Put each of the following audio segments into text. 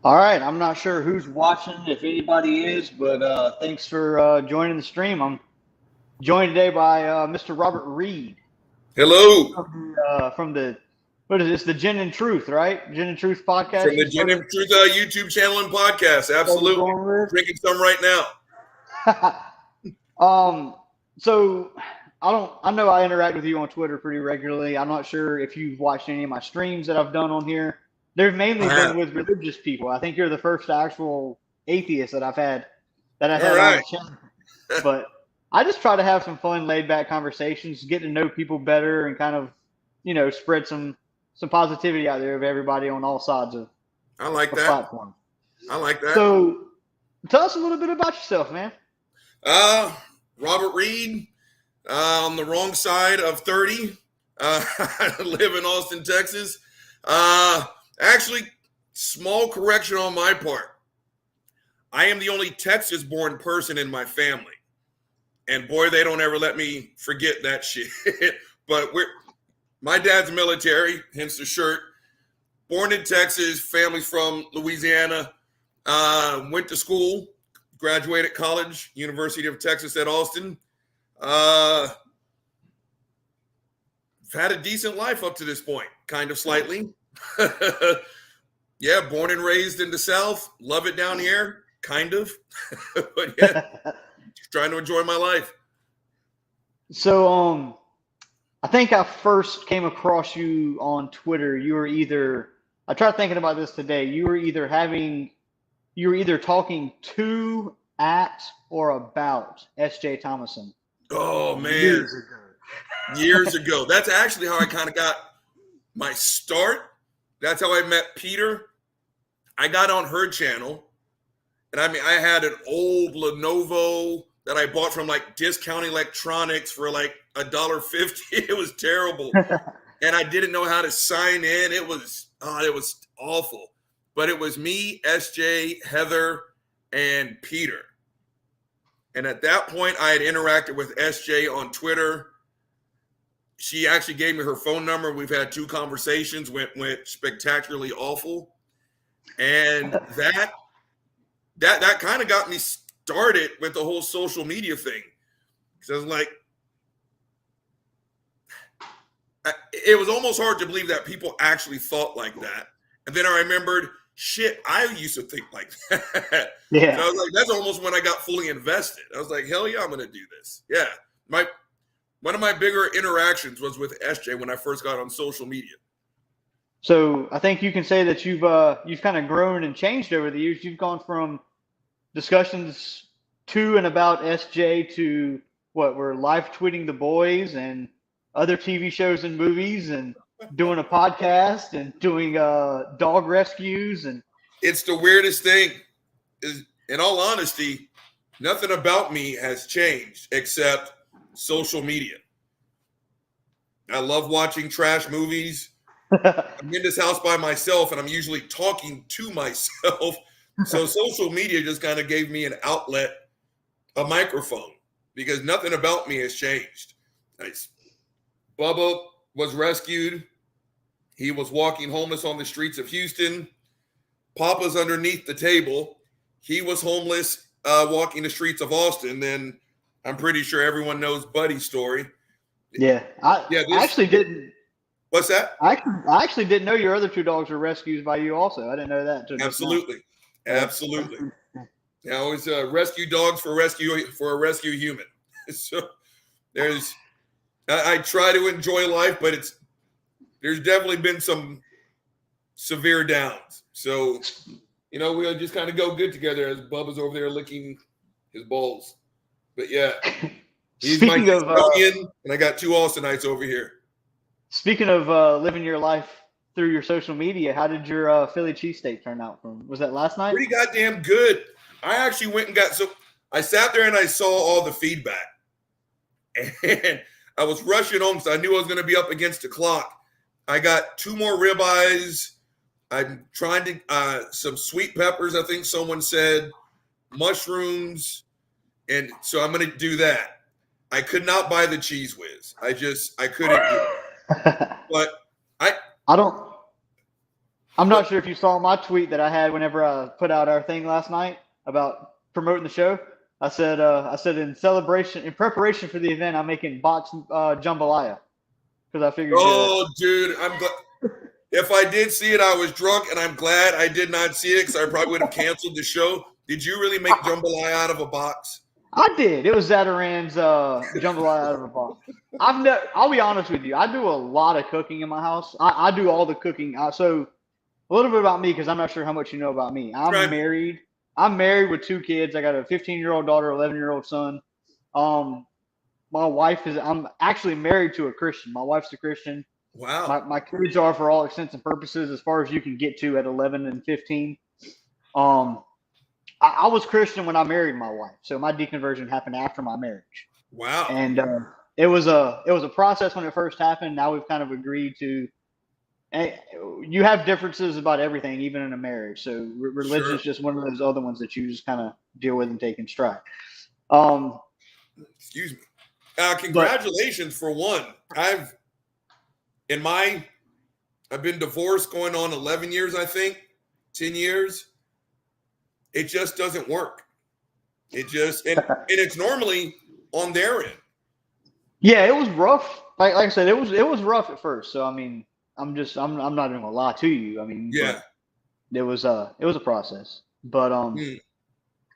All right, I'm not sure who's watching, if anybody is, but thanks for joining the stream. I'm joined today by Mr. Robert Reed Hello from the what is this? The Gin and Truth, right? Gin and Truth from podcast. the Gin and Truth YouTube channel and podcast. Started Absolutely. going Drinking some right now. with. So I know I interact with you on Twitter pretty regularly. I'm not sure if you've watched any of my streams that I've done on here. They've mainly I been have. with religious people. I think you're the first actual atheist that I've All had on right. the channel. But I just try to have some fun, laid back conversations, get to know people better, and kind of, spread some positivity out there of everybody on all sides of I like a that. platform. I like that. So, tell us a little bit about yourself, man. Robert Reed, on the wrong side of 30. I live in Austin, Texas. Actually, small correction on my part. I am the only Texas-born person in my family. And boy, they don't ever let me forget that shit. But my dad's military, hence the shirt. Born in Texas, family's from Louisiana. Went to school, graduated college, University of Texas at Austin. Had a decent life up to this point, kind of slightly. Yeah, born and raised in the South. Love it down here, kind of. But yeah, trying to enjoy my life. So, I think I first came across you on Twitter. I tried thinking about this today. You were either talking to, at, or about S.J. Thomason Oh, man. years ago. Years ago. That's actually how I kind of got my start. That's how I met Peter. I got on her channel. And I had an old Lenovo that I bought from like Discount Electronics for like $1.50. It was terrible. And I didn't know how to sign in. It was awful. But it was me, SJ, Heather, and Peter. And at that point, I had interacted with SJ on Twitter. She actually gave me her phone number. We've had 2 conversations, went spectacularly awful. And that kind of got me started with the whole social media thing. Because I was like, it was almost hard to believe that people actually thought like that. And then I remembered, shit, I used to think like that. Yeah. So I was like, that's almost when I got fully invested. I was like, hell yeah, I'm going to do this. Yeah. One of my bigger interactions was with SJ when I first got on social media. So I think you can say that you've kind of grown and changed over the years. You've gone from discussions to and about SJ to what we're live tweeting the boys and other TV shows and movies and doing a podcast and doing dog rescues and It's the weirdest thing. Is, in all honesty, nothing about me has changed except social media. I love watching trash movies. I'm in this house by myself and I'm usually talking to myself. So social media just kind of gave me an outlet, a microphone, because nothing about me has changed. Nice. Bubba was rescued. He was walking homeless on the streets of Houston. Papa's underneath the table. He was homeless walking the streets of Austin. Then I'm pretty sure everyone knows Buddy's story. Yeah, I actually didn't. What's that? I actually didn't know your other 2 dogs were rescued by you. Also, I didn't know that. Absolutely. Yeah, always rescue dogs for a rescue human. So I try to enjoy life, but there's definitely been some severe downs. So, we'll just kind of go good together as Bubba's over there licking his balls. But yeah, he's my custodian, and I got 2 Austinites over here. Speaking of living your life through your social media, how did your Philly cheesesteak turn out? Was that last night? Pretty goddamn good. I actually went and I sat there and I saw all the feedback. And I was rushing home because I knew I was going to be up against the clock. I got 2 more ribeyes. I'm trying to some sweet peppers, I think someone said, mushrooms, and so I'm going to do that. I could not buy the Cheese Whiz. I couldn't do it. But I don't I'm not But sure if you saw my tweet that I had whenever I put out our thing last night about promoting the show. I said in preparation for the event, I'm making box jambalaya because I figured. oh, dude, I'm glad. If I did see it, I was drunk, and I'm glad I did not see it because I probably would have canceled the show. Did you really make jambalaya out of a box? I did. It was Zataran's jambalaya out of a box. I'll be honest with you. I do a lot of cooking in my house. I do all the cooking. So a little bit about me because I'm not sure how much you know about me. I'm Right. married. I'm married with 2 kids. I got a 15-year-old daughter, 11-year-old son. Um, my wife is. I'm actually married to a Christian. My wife's a Christian. Wow. My kids are, for all intents and purposes, as far as you can get to at 11 and 15. Um, I was Christian when I married my wife, so my deconversion happened after my marriage, Wow. and it was a process when it first happened. Now we've kind of agreed to. You have differences about everything, even in a marriage. So religion Sure. is just one of those other ones that you just kind of deal with and take in stride. Um, Excuse me. but Congratulations for one. In my I've been divorced going on 11 years, I think, 10 years. It just doesn't work. It just and it's normally on their end. yeah, it was rough. Like I said, it was rough at first. So I mean, I'm not even gonna lie to you. I mean, Yeah. but it was a process. But Hmm.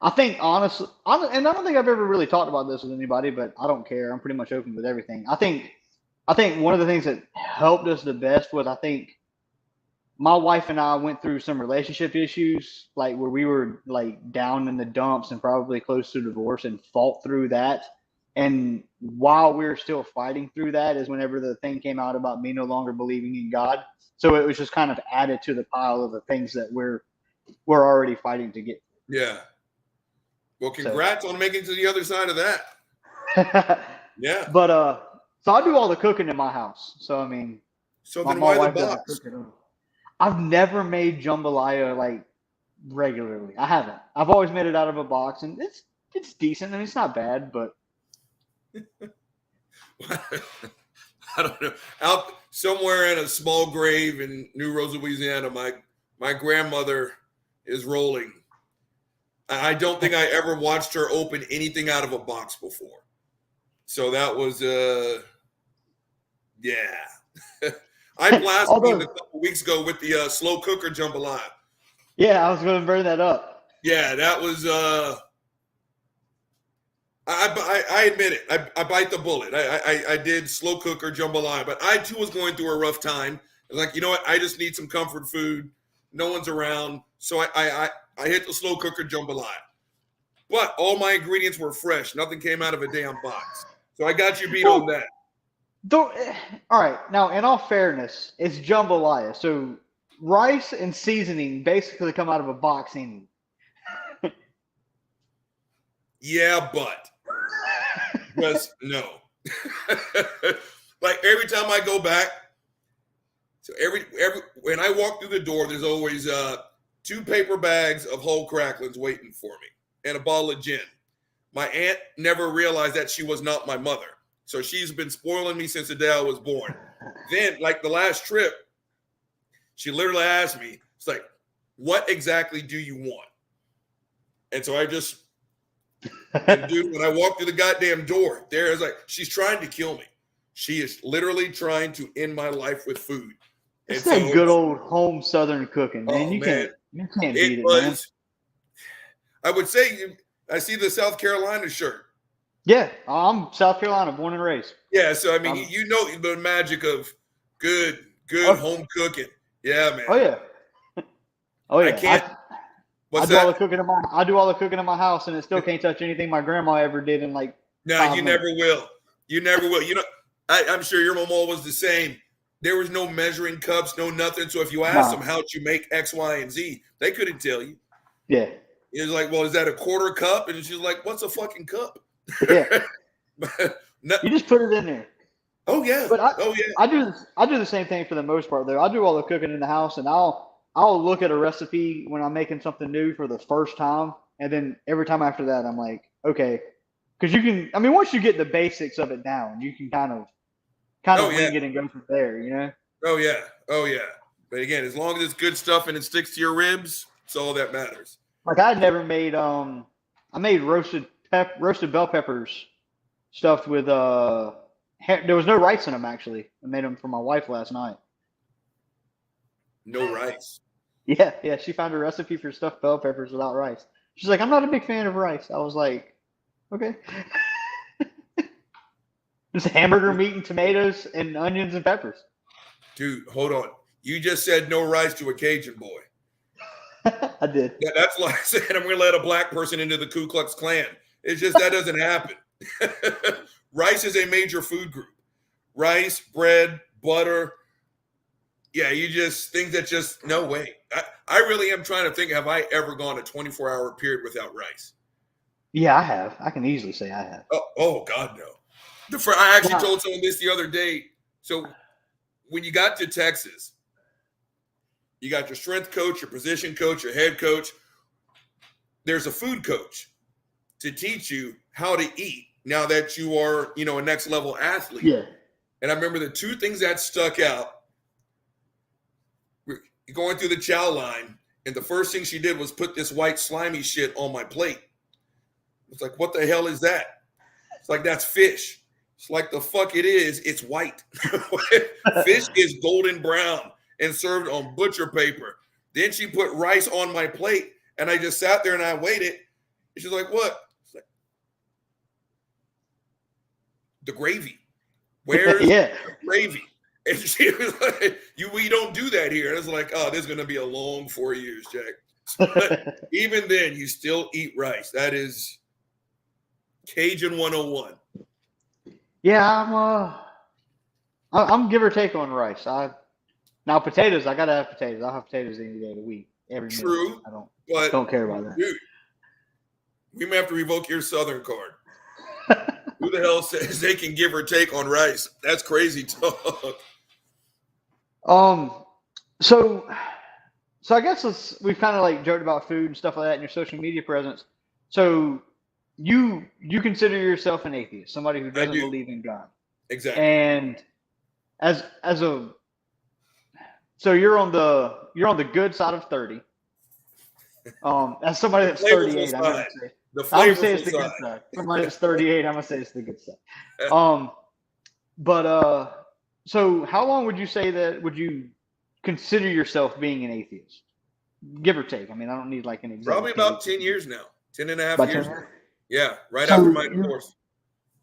I think honestly, and I don't think I've ever really talked about this with anybody, but I don't care. I'm pretty much open with everything. I think one of the things that helped us the best was I think my wife and I went through some relationship issues, like where we were like down in the dumps and probably close to divorce and fought through that. And while we were still fighting through that is whenever the thing came out about me no longer believing in God. So it was just kind of added to the pile of the things that we're already fighting to get. Yeah. Well, So congrats on making it to the other side of that. Yeah. but so I do all the cooking in my house. So I mean So my, then my why the wife doesn't box? cook it. I've never made jambalaya like regularly. I haven't. I've always made it out of a box, and it's decent. I mean, it's not bad, but I don't know. Out somewhere in a small grave in New Rosa, Louisiana, my grandmother is rolling. I don't think I ever watched her open anything out of a box before. So that was yeah. I blasted one a although couple weeks ago with the slow cooker jambalaya. yeah, I was going to bring that up. Yeah, that was I admit it. I bite the bullet. I did slow cooker jambalaya, but I too was going through a rough time. I was like, you know what? I just need some comfort food. No one's around, so I hit the slow cooker jambalaya. But all my ingredients were fresh. Nothing came out of a damn box. So I got you beat on Well, that. all right. Now, in all fairness, it's jambalaya, so rice and seasoning basically come out of a box anyway. Yeah, but just no. Like every time I go back, so every when I walk through the door, there's always 2 paper bags of whole cracklings waiting for me and a bottle of gin. My aunt never realized that she was not my mother. So she's been spoiling me since the day I was born. Then, like the last trip, she literally asked me, it's like, what exactly do you want? And so I just, and dude, when I walked through the goddamn door, there is like, she's trying to kill me. She is literally trying to end my life with food. And It's so, that good old home Southern cooking, man. oh You man, can't it beat it, man. was, I would say, I see the South Carolina shirt. Yeah, I'm South Carolina, born and raised. Yeah, so I mean, Um, you know the magic of good oh, home cooking. Yeah, man. oh yeah, oh I yeah. can't. I What's do all the that? cooking in my house, and it still can't touch anything my grandma ever did in like No, you 5 minutes. never will. You never will. You know, I'm sure your mom was the same. There was no measuring cups, no nothing. So if you asked them Nah, how'd you make X, Y, and Z, they couldn't tell you. yeah, It was like, well, is that a quarter cup? And she's like, what's a fucking cup? yeah. No, You just put it in there. oh yeah, But oh yeah. I do the same thing for the most part though. I do all the cooking in the house, and I'll look at a recipe when I'm making something new for the first time, and then every time after that, I'm like, okay, because you can. I mean, once you get the basics of it down, you can kind Oh of yeah, wing it and go from there. You know. oh yeah, oh yeah. But again, as long as it's good stuff and it sticks to your ribs, it's all that matters. Like I never made I made roasted bell peppers stuffed with there was no rice in them actually. I made them for my wife last night. No rice. Yeah, she found a recipe for stuffed bell peppers without rice. She's like, I'm not a big fan of rice. I was like, okay. Just hamburger meat and tomatoes and onions and peppers. Dude, hold on. You just said no rice to a Cajun boy. I did. Yeah, that's like saying I'm going to let a black person into the Ku Klux Klan. It's just that doesn't happen. Rice is a major food group. Rice, bread, butter. Yeah, you just think that just, no way. I really am trying to think, have I ever gone a 24-hour period without rice? Yeah, I have. I can easily say I have. Oh God, no. I actually told someone this the other day. So when you got to Texas, you got your strength coach, your position coach, your head coach. There's a food coach to teach you how to eat now that you are, a next level athlete. Yeah. And I remember the two things that stuck out. We're going through the chow line, and the first thing she did was put this white slimy shit on my plate. It's like, what the hell is that? It's like, that's fish. It's like, the fuck it is. It's white. Fish is golden brown and served on butcher paper. Then she put rice on my plate, and I just sat there and I waited. And she's like, what? It's like, the gravy. Where's the gravy? And she was like, we don't do that here. And I was like, oh, this is going to be a long 4 years, Jack. But even then, you still eat rice. That is Cajun 101. Yeah, I'm give or take on rice. Now potatoes, I gotta have potatoes. I'll have potatoes any day of the week, every meal. True, I don't care about that. Dude, we may have to revoke your Southern card. Who the hell says they can give or take on rice? That's crazy talk. So I guess we've kind of like joked about food and stuff like that in your social media presence. So you consider yourself an atheist, somebody who doesn't believe in God. Exactly. And so you're on the good side of 30. As somebody that's 38, I would say it's the good side. Somebody that's 38, I'm gonna say it's the good side. So how long would you consider yourself being an atheist? Give or take. I mean, I don't need like an exact. Probably about 10 years now. 10 and a half years now. Yeah, after my divorce.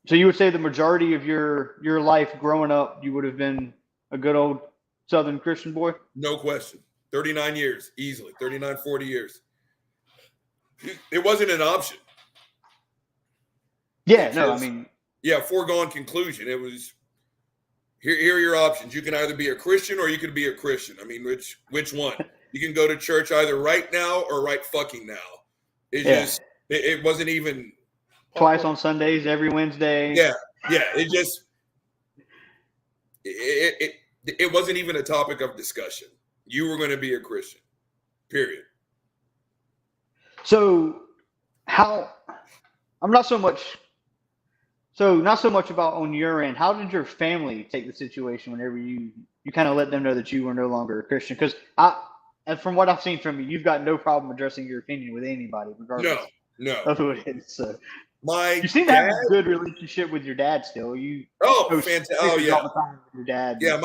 So you would say the majority of your life growing up, you would have been a good old Southern Christian boy? No question. 39 years, easily. 39, 40 years. It wasn't an option. Yeah, no, I mean. Yeah, foregone conclusion. It was, here are your options. You can either be a Christian or you can be a Christian. I mean, which one? You can go to church either right now or right fucking now. It wasn't even. Twice on Sundays, every Wednesday. Yeah. It wasn't even a topic of discussion. You were going to be a Christian, period. So not so much about on your end. How did your family take the situation whenever you kind of let them know that you were no longer a Christian? Because and from what I've seen from you, you've got no problem addressing your opinion with anybody, regardless of who it is. So you seem to have a good relationship with your dad still. Fantastic! Oh yeah, all the time with your dad. Yeah,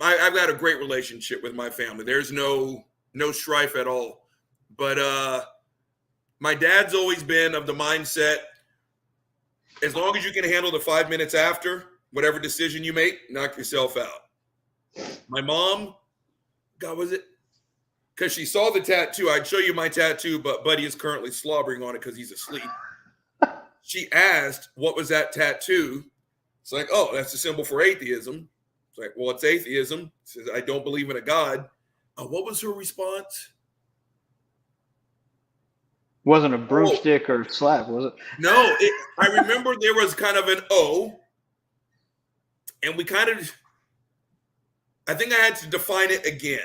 I've got a great relationship with my family. There's no strife at all. But my dad's always been of the mindset, as long as you can handle the 5 minutes after, whatever decision you make, knock yourself out. My mom, God, was it? Because she saw the tattoo. I'd show you my tattoo, but Buddy is currently slobbering on it because he's asleep. She asked, what was that tattoo? It's like, oh, that's a symbol for atheism. It's like, well, it's atheism. It says, I don't believe in a God. What was her response? Wasn't a broomstick or slap, was it? No, I remember there was kind of an O, and I think I had to define it again.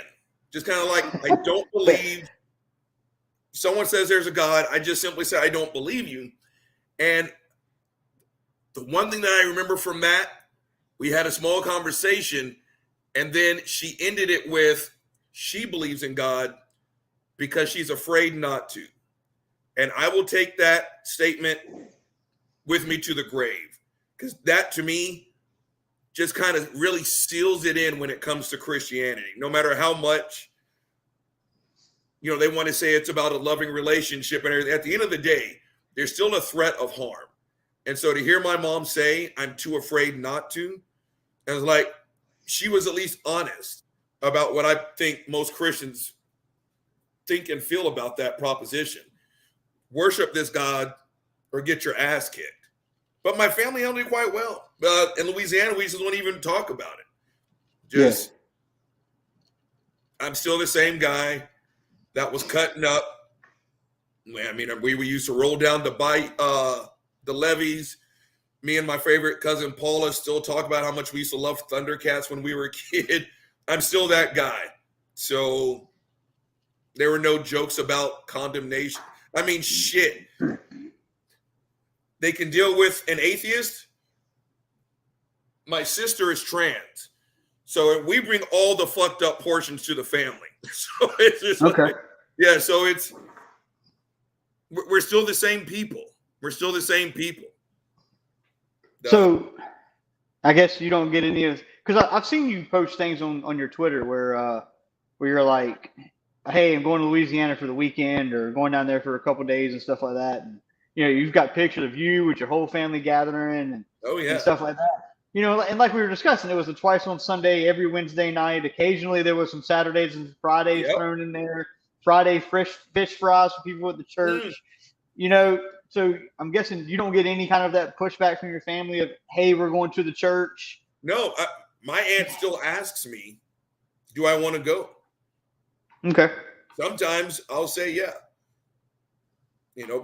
Just kind of like, I don't believe. Someone says there's a God. I just simply say, I don't believe you. And the one thing that I remember from that, we had a small conversation, And then she ended it with, she believes in God because she's afraid not to. And I will take that statement with me to the grave, because that to me just kind of really seals it in when it comes to Christianity. No matter how much, they want to say it's about a loving relationship and everything, at the end of the day, there's still a threat of harm. And so to hear my mom say, I'm too afraid not to, I was like, she was at least honest about what I think most Christians think and feel about that proposition. Worship this God or get your ass kicked. But my family handled it quite well. In Louisiana, we just don't even talk about it. I'm still the same guy that was cutting up. I mean, we used to roll down the levees. Me and my favorite cousin Paula still talk about how much we used to love Thundercats when we were a kid. I'm still that guy. So there were no jokes about condemnation. I mean, shit. They can deal with an atheist. My sister is trans. So we bring all the fucked up portions to the family. So it's just okay. So we're still the same people. We're still the same people. So I guess you don't get any of, because I've seen you post things on your Twitter where you're like, hey, I'm going to Louisiana for the weekend, or going down there for a couple of days and stuff like that. And, you've got pictures of you with your whole family gathering and stuff like that. And like we were discussing, it was twice on Sunday, every Wednesday night. Occasionally there was some Saturdays and Fridays thrown in there. Friday fish fries for people at the church. So I'm guessing you don't get any kind of that pushback from your family of, hey, we're going to the church. No, my aunt still asks me, do I want to go? Okay. Sometimes I'll say, yeah.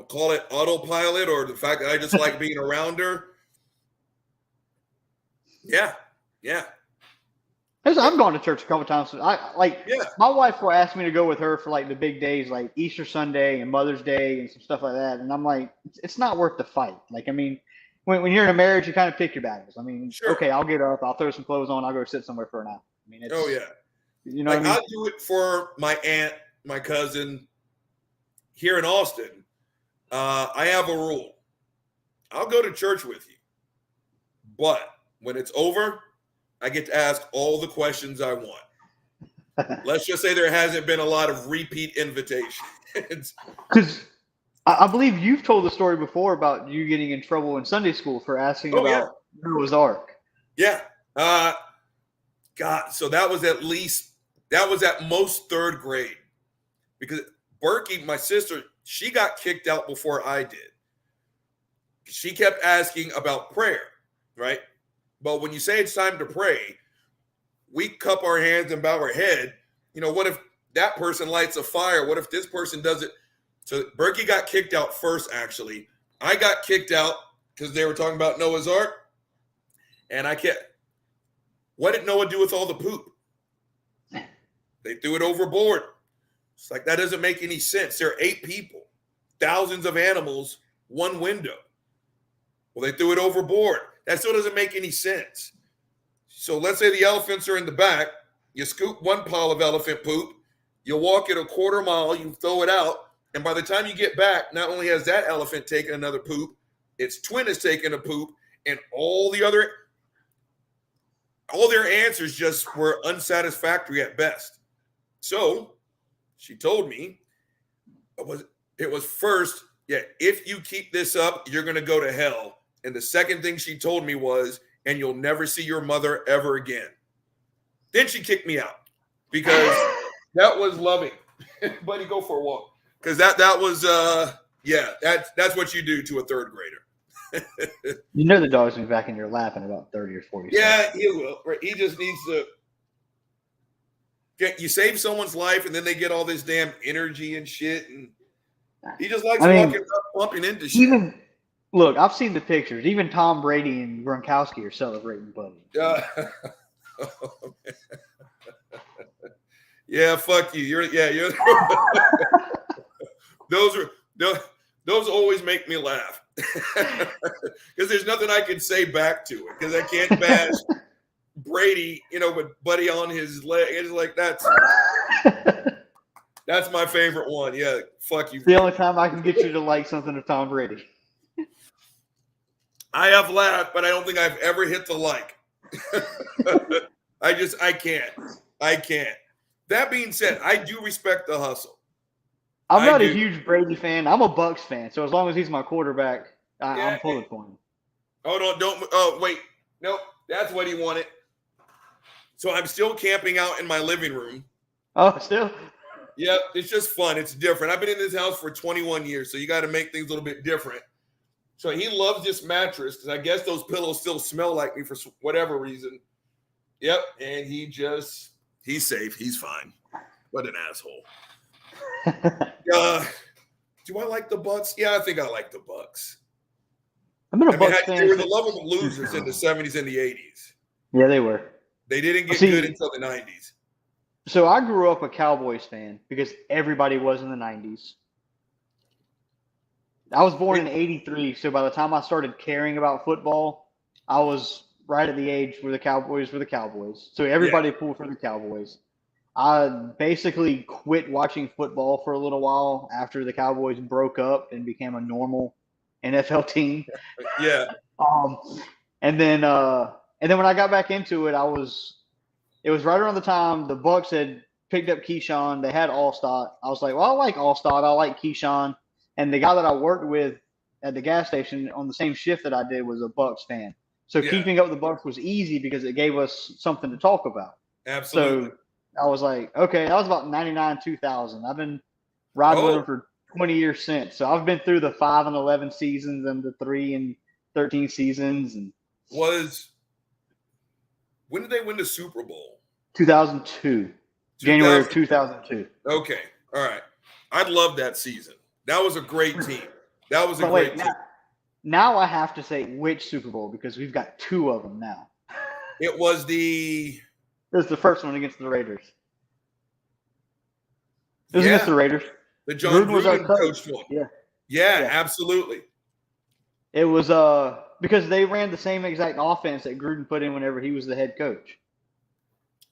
Call it autopilot or the fact that I just like being around her. Yeah. I've gone to church a couple times. My wife will ask me to go with her for like the big days, like Easter Sunday and Mother's Day and some stuff like that. And I'm like, it's not worth the fight. Like, I mean, when you're in a marriage, you kind of pick your battles. I mean, okay, I'll get up, I'll throw some clothes on, I'll go sit somewhere for an hour. I mean, what I mean? I'll do it for my aunt, my cousin here in Austin. I have a rule. I'll go to church with you, but when it's over, I get to ask all the questions I want. Let's just say there hasn't been a lot of repeat invitations. Because I believe you've told the story before about you getting in trouble in Sunday school for asking about Noah's Ark. Yeah. God, so that was at most third grade. Because Berkey, my sister, she got kicked out before I did. She kept asking about prayer, right? But when you say it's time to pray, we cup our hands and bow our head. What if that person lights a fire? What if this person does it? So Berkey got kicked out first, actually. I got kicked out because they were talking about Noah's Ark. And what did Noah do with all the poop? They threw it overboard. It's like, that doesn't make any sense. There are 8 people, thousands of animals, one window. Well, they threw it overboard. That still doesn't make any sense. So let's say the elephants are in the back. You scoop one pile of elephant poop. You walk it a quarter mile. You throw it out. And by the time you get back, not only has that elephant taken another poop, its twin has taken a poop, and all their answers just were unsatisfactory at best. So she told me it was first, if you keep this up, you're going to go to hell. And the second thing she told me was, and you'll never see your mother ever again. Then she kicked me out because that was loving. Buddy, go for a walk. Because that was, that's what you do to a third grader. The dog's going to be back in your lap in about 30 or 40 seconds. Yeah, he will. Right? He just needs to. You save someone's life and then they get all this damn energy and shit. And he just likes walking up, bumping into shit. Look, I've seen the pictures. Even Tom Brady and Gronkowski are celebrating Buddy. Yeah, fuck you. You're those always make me laugh because there's nothing I can say back to it because I can't bash Brady, with Buddy on his leg. It's like that's my favorite one. Yeah, fuck you. The only time I can get you to like something of Tom Brady. I have laughed, but I don't think I've ever hit the like. I can't. That being said, I do respect the hustle. I'm not a huge Brady fan. I'm a Bucks fan. So as long as he's my quarterback, I'm pulling for him. Oh, wait. Nope. That's what he wanted. So I'm still camping out in my living room. Oh, still? Yep. It's just fun. It's different. I've been in this house for 21 years, so you got to make things a little bit different. So he loves this mattress because I guess those pillows still smell like me for whatever reason. Yep. And he's safe. He's fine. What an asshole. Do I like the Bucks? Yeah, I think I like the Bucks. Bucks fan. They were the lovable losers in the 70s and the 80s. Yeah, they were. They didn't get good until the 90s. So I grew up a Cowboys fan because everybody was in the 90s. I was born in 83, so by the time I started caring about football, I was right at the age where the Cowboys were the Cowboys. So everybody pulled for the Cowboys. I basically quit watching football for a little while after the Cowboys broke up and became a normal NFL team. Yeah. And then when I got back into it, it was right around the time the Bucks had picked up Keyshawn. They had Allstott. I was like, well, I like Allstott. I like Keyshawn. And the guy that I worked with at the gas station on the same shift that I did was a Bucks fan. So keeping up with the Bucks was easy because it gave us something to talk about. Absolutely. So I was like, okay, that was about 99, 2000. I've been riding with them for 20 years since. So I've been through the 5 and 11 seasons and the 3 and 13 seasons. And when did they win the Super Bowl? 2002. January of 2002. Okay. All right. I love that season. That was a great team. That was a great team. Now I have to say which Super Bowl because we've got 2 of them now. It was the first one against the Raiders. It was against the Raiders. The John Gruden coached one. Yeah, absolutely. It was because they ran the same exact offense that Gruden put in whenever he was the head coach.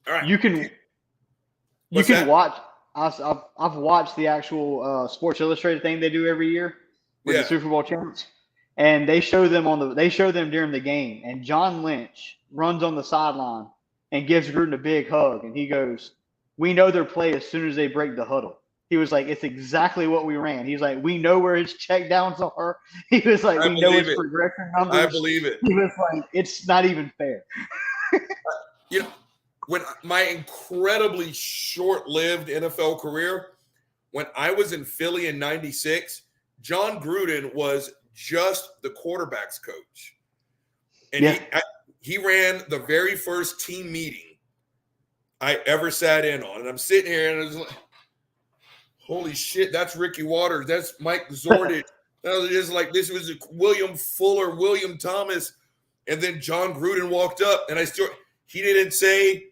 All right. You can watch. I've watched the actual Sports Illustrated thing they do every year with the Super Bowl champs, and they show them during the game. And John Lynch runs on the sideline and gives Gruden a big hug, and he goes, "We know their play as soon as they break the huddle." He was like, "It's exactly what we ran." He's like, "We know where his check downs are." He was like, "We know his progression numbers." I believe it. He was like, "It's not even fair." When my incredibly short-lived NFL career, when I was in Philly in '96, John Gruden was just the quarterback's coach. And he ran the very first team meeting I ever sat in on. And I'm sitting here and I was like, holy shit, that's Ricky Waters. That's Mike Zordich. This was William Fuller, William Thomas. And then John Gruden walked up and he didn't say,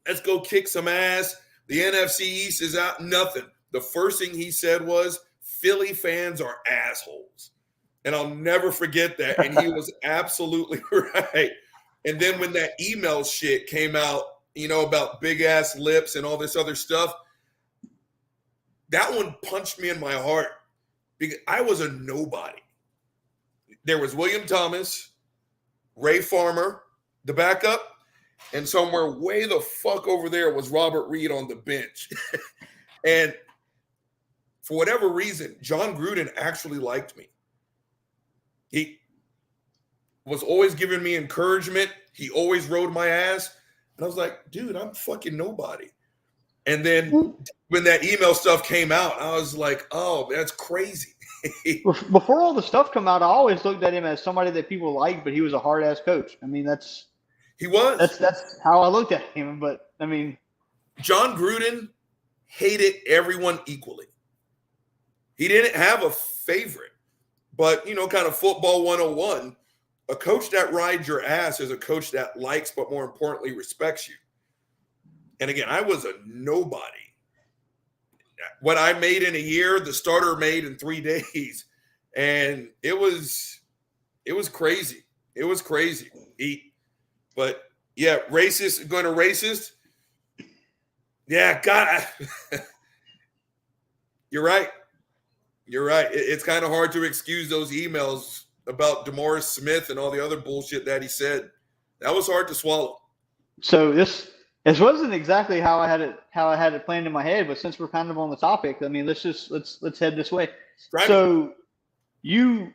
let's go kick some ass. The NFC East is out. Nothing. The first thing he said was, Philly fans are assholes. And I'll never forget that. And he was absolutely right. And then when that email shit came out, about big ass lips and all this other stuff, that one punched me in my heart because I was a nobody. There was William Thomas, Ray Farmer, the backup, and somewhere way the fuck over there was Robert Reed on the bench. And for whatever reason, John Gruden actually liked me. He was always giving me encouragement. He always rode my ass. And I was like, dude, I'm fucking nobody. And then when that email stuff came out, I was like, oh, that's crazy. Before all the stuff come out, I always looked at him as somebody that people liked, but he was a hard-ass coach. I mean, that's how I looked at him. But, I mean. John Gruden hated everyone equally. He didn't have a favorite. But, kind of football 101, a coach that rides your ass is a coach that likes, but more importantly, respects you. And again, I was a nobody. What I made in a year, the starter made in 3 days. And it was crazy. It was crazy. But Yeah, racist, going to racist. Yeah, God. You're right. You're right. It's kind of hard to excuse those emails about DeMaurice Smith and all the other bullshit that he said. That was hard to swallow. So this wasn't exactly how I had it planned in my head, but since we're kind of on the topic, I mean, let's head this way. Right. So you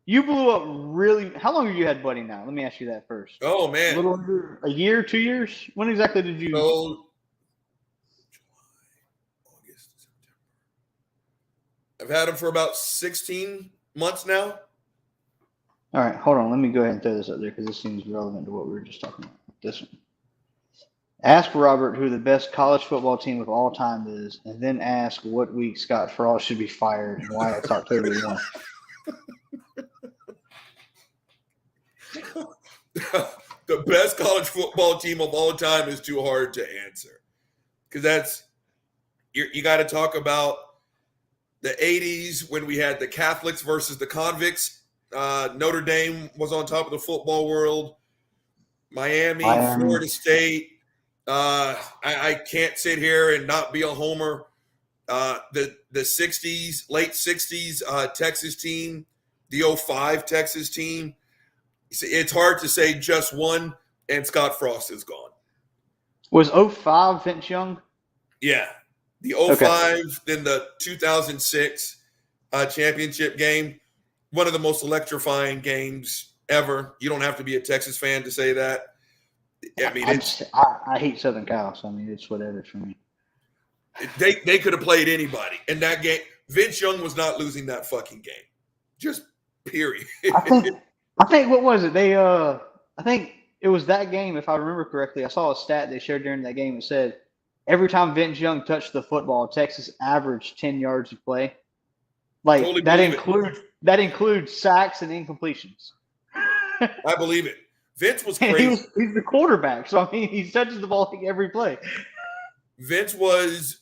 blew up really. How long have you had Buddy now? Let me ask you that first. Oh A man. little under a year, 2 years. When exactly did you? So August, September. I've had him for about 16 months now. All right, hold on. Let me go ahead and throw this up there because this seems relevant to what we were just talking about. This one. Ask Robert who the best college football team of all time is, and then ask what week Scott Frost should be fired and why it's October 1. The best college football team of all time is too hard to answer because you got to talk about the 80s when we had the Catholics versus the convicts. Notre Dame was on top of the football world. Miami. Florida State. I can't sit here and not be a homer. The 60s, late 60s Texas team, the 05 Texas team. It's hard to say just one, and Scott Frost is gone. Was 05 Vince Young? Yeah. The 05, then the 2006 championship game. One of the most electrifying games ever. You don't have to be a Texas fan to say that. I mean, I hate Southern Cal, so I mean, it's whatever for me. They could have played anybody. And that game, Vince Young was not losing that fucking game. Just period. I think what was it? I think it was that game, if I remember correctly. I saw a stat they shared during that game. It said every time Vince Young touched the football, Texas averaged 10 yards of play. Like Totally that includes sacks and incompletions. I believe it. Vince was crazy. He's the quarterback, so I mean, he touches the ball like every play. Vince was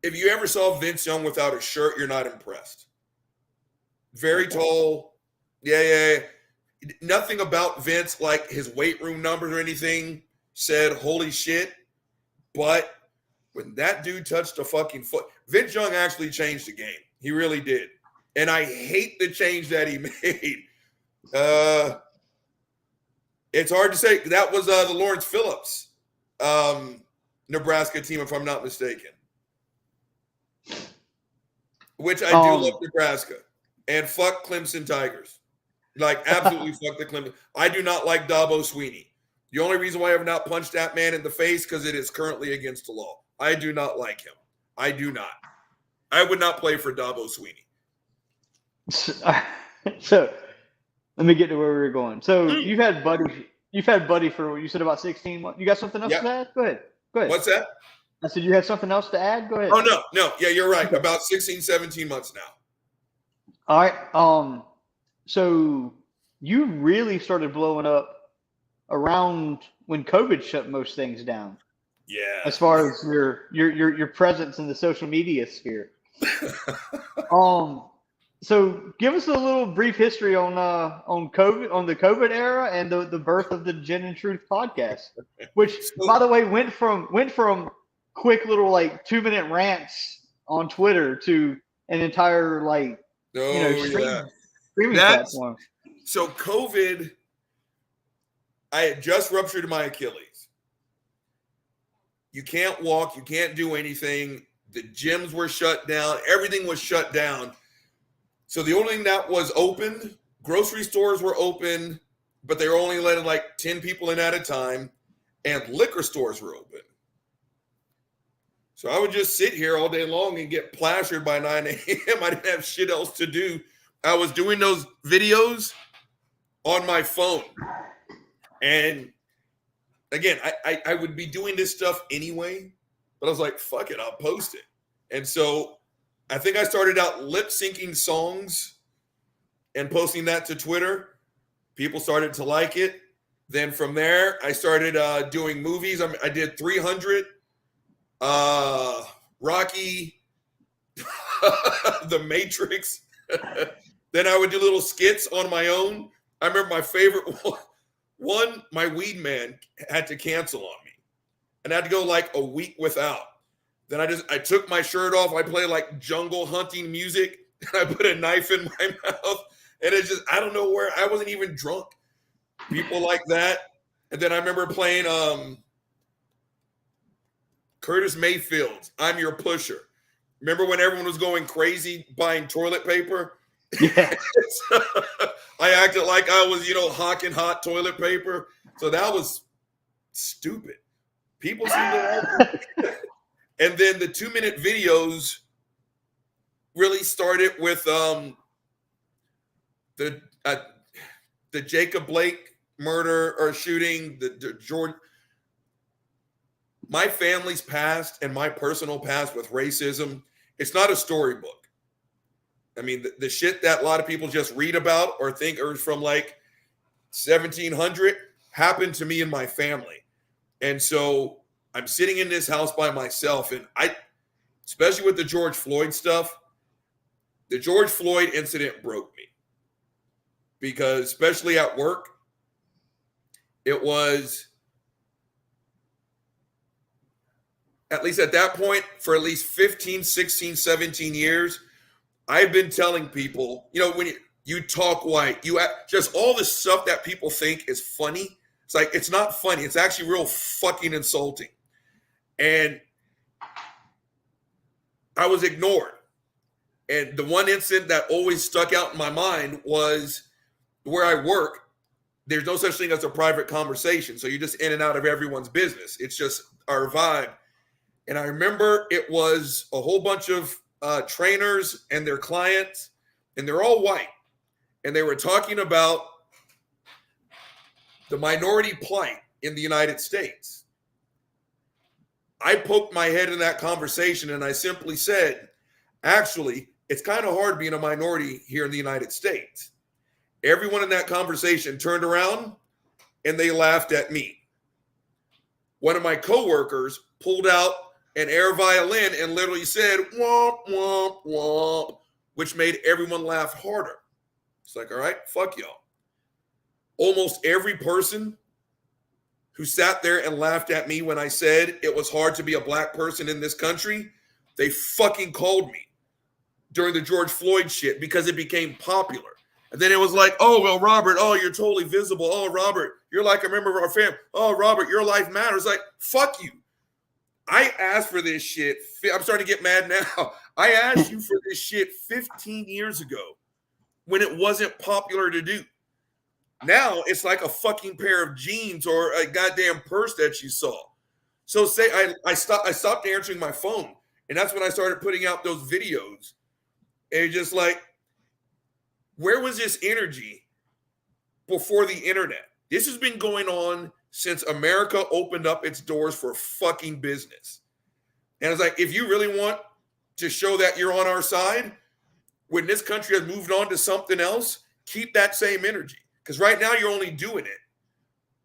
if you ever saw Vince Young without a shirt, you're not impressed. Very tall. Yeah. Nothing about Vince, like his weight room numbers or anything, said, holy shit. But when that dude touched the fucking foot, Vince Young actually changed the game. He really did. And I hate the change that he made. It's hard to say. That was the Lawrence Phillips Nebraska team, if I'm not mistaken. Which I do love Nebraska. And fuck Clemson Tigers. Like, absolutely fuck the Clemson. I do not like Dabo Sweeney. The only reason why I have not punched that man in the face because it is currently against the law. I do not like him. I do not. I would not play for Dabo Sweeney. So let me get to where we were going. So you've had Buddy for what you said about 16 months. You got something else to add? Go ahead. What's that? I said you had something else to add? Go ahead. Oh, no. Yeah, you're right. Okay. About 16, 17 months now. All right. So you really started blowing up around when COVID shut most things down. Yeah. As far as your presence in the social media sphere. So give us a little brief history on COVID, on the COVID era, and the birth of the Gin and Truth podcast, which, by the way, went from quick little like 2-minute rants on Twitter to an entire streaming platform. So COVID, I had just ruptured my Achilles. You can't walk, you can't do anything. The gyms were shut down, everything was shut down. So the only thing that was open, grocery stores were open, but they were only letting like 10 people in at a time, and liquor stores were open. So I would just sit here all day long and get plastered by 9 a.m. I didn't have shit else to do. I was doing those videos on my phone. And again, I would be doing this stuff anyway, but I was like, fuck it, I'll post it. And so I think I started out lip syncing songs and posting that to Twitter. People started to like it. Then from there, I started doing movies. I did 300, Rocky, The Matrix. Then I would do little skits on my own. I remember my favorite one. My weed man had to cancel on me, and I had to go like a week without. Then I took my shirt off. I played like jungle hunting music, and I put a knife in my mouth, and it just I don't know where I wasn't even drunk. People like that, and then I remember playing Curtis Mayfield's "I'm Your Pusher." Remember when everyone was going crazy buying toilet paper? Yeah. I acted like I was, hawking hot toilet paper. So that was stupid. People seem to like it. And then the 2-minute videos really started with the Jacob Blake murder or shooting, the George. My family's past and my personal past with racism, it's not a storybook. I mean, the shit that a lot of people just read about or think are from like 1700 happened to me and my family. And so I'm sitting in this house by myself, and especially with the George Floyd stuff, the George Floyd incident broke me because especially at work, it was, at least at that point, for at least 15, 16, 17 years, I've been telling people, when you talk white, just all the stuff that people think is funny. It's like, it's not funny. It's actually real fucking insulting. And I was ignored. And the one incident that always stuck out in my mind was where I work. There's no such thing as a private conversation. So you're just in and out of everyone's business. It's just our vibe. And I remember it was a whole bunch of trainers and their clients, and they're all white. And they were talking about the minority plight in the United States. I poked my head in that conversation and I simply said, actually, it's kind of hard being a minority here in the United States. Everyone in that conversation turned around and they laughed at me. One of my coworkers pulled out an air violin and literally said, womp, womp, womp, which made everyone laugh harder. It's like, all right, fuck y'all. Almost every person who sat there and laughed at me when I said it was hard to be a black person in this country, they fucking called me during the George Floyd shit because it became popular. And then it was like, oh, well, Robert, oh, you're totally visible. Oh, Robert, you're like a member of our family. Oh, Robert, your life matters. Like, fuck you. I asked for this shit. I'm starting to get mad now. I asked you for this shit 15 years ago when it wasn't popular to do. Now it's like a fucking pair of jeans or a goddamn purse that you saw. So say I stopped answering my phone, and that's when I started putting out those videos. And it's just like, where was this energy before the internet? This has been going on since America opened up its doors for fucking business. And it's like, if you really want to show that you're on our side, when this country has moved on to something else, keep that same energy. Because right now you're only doing it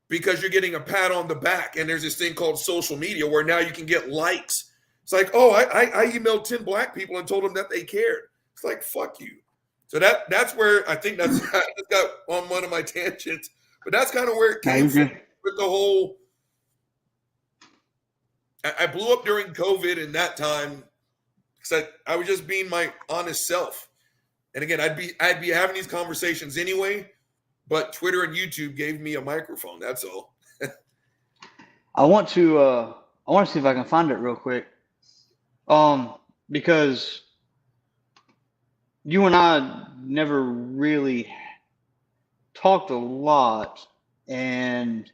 because you're getting a pat on the back. And there's this thing called social media where now you can get likes. It's like, oh, I emailed 10 black people and told them that they cared. It's like, fuck you. So that's where I think I just got on one of my tangents. But that's kind of where it came from with the whole. I blew up during COVID in that time because I was just being my honest self. And again, I'd be having these conversations anyway, but Twitter and YouTube gave me a microphone. That's all. I want to see if I can find it real quick. Because you and I never really talked a lot, and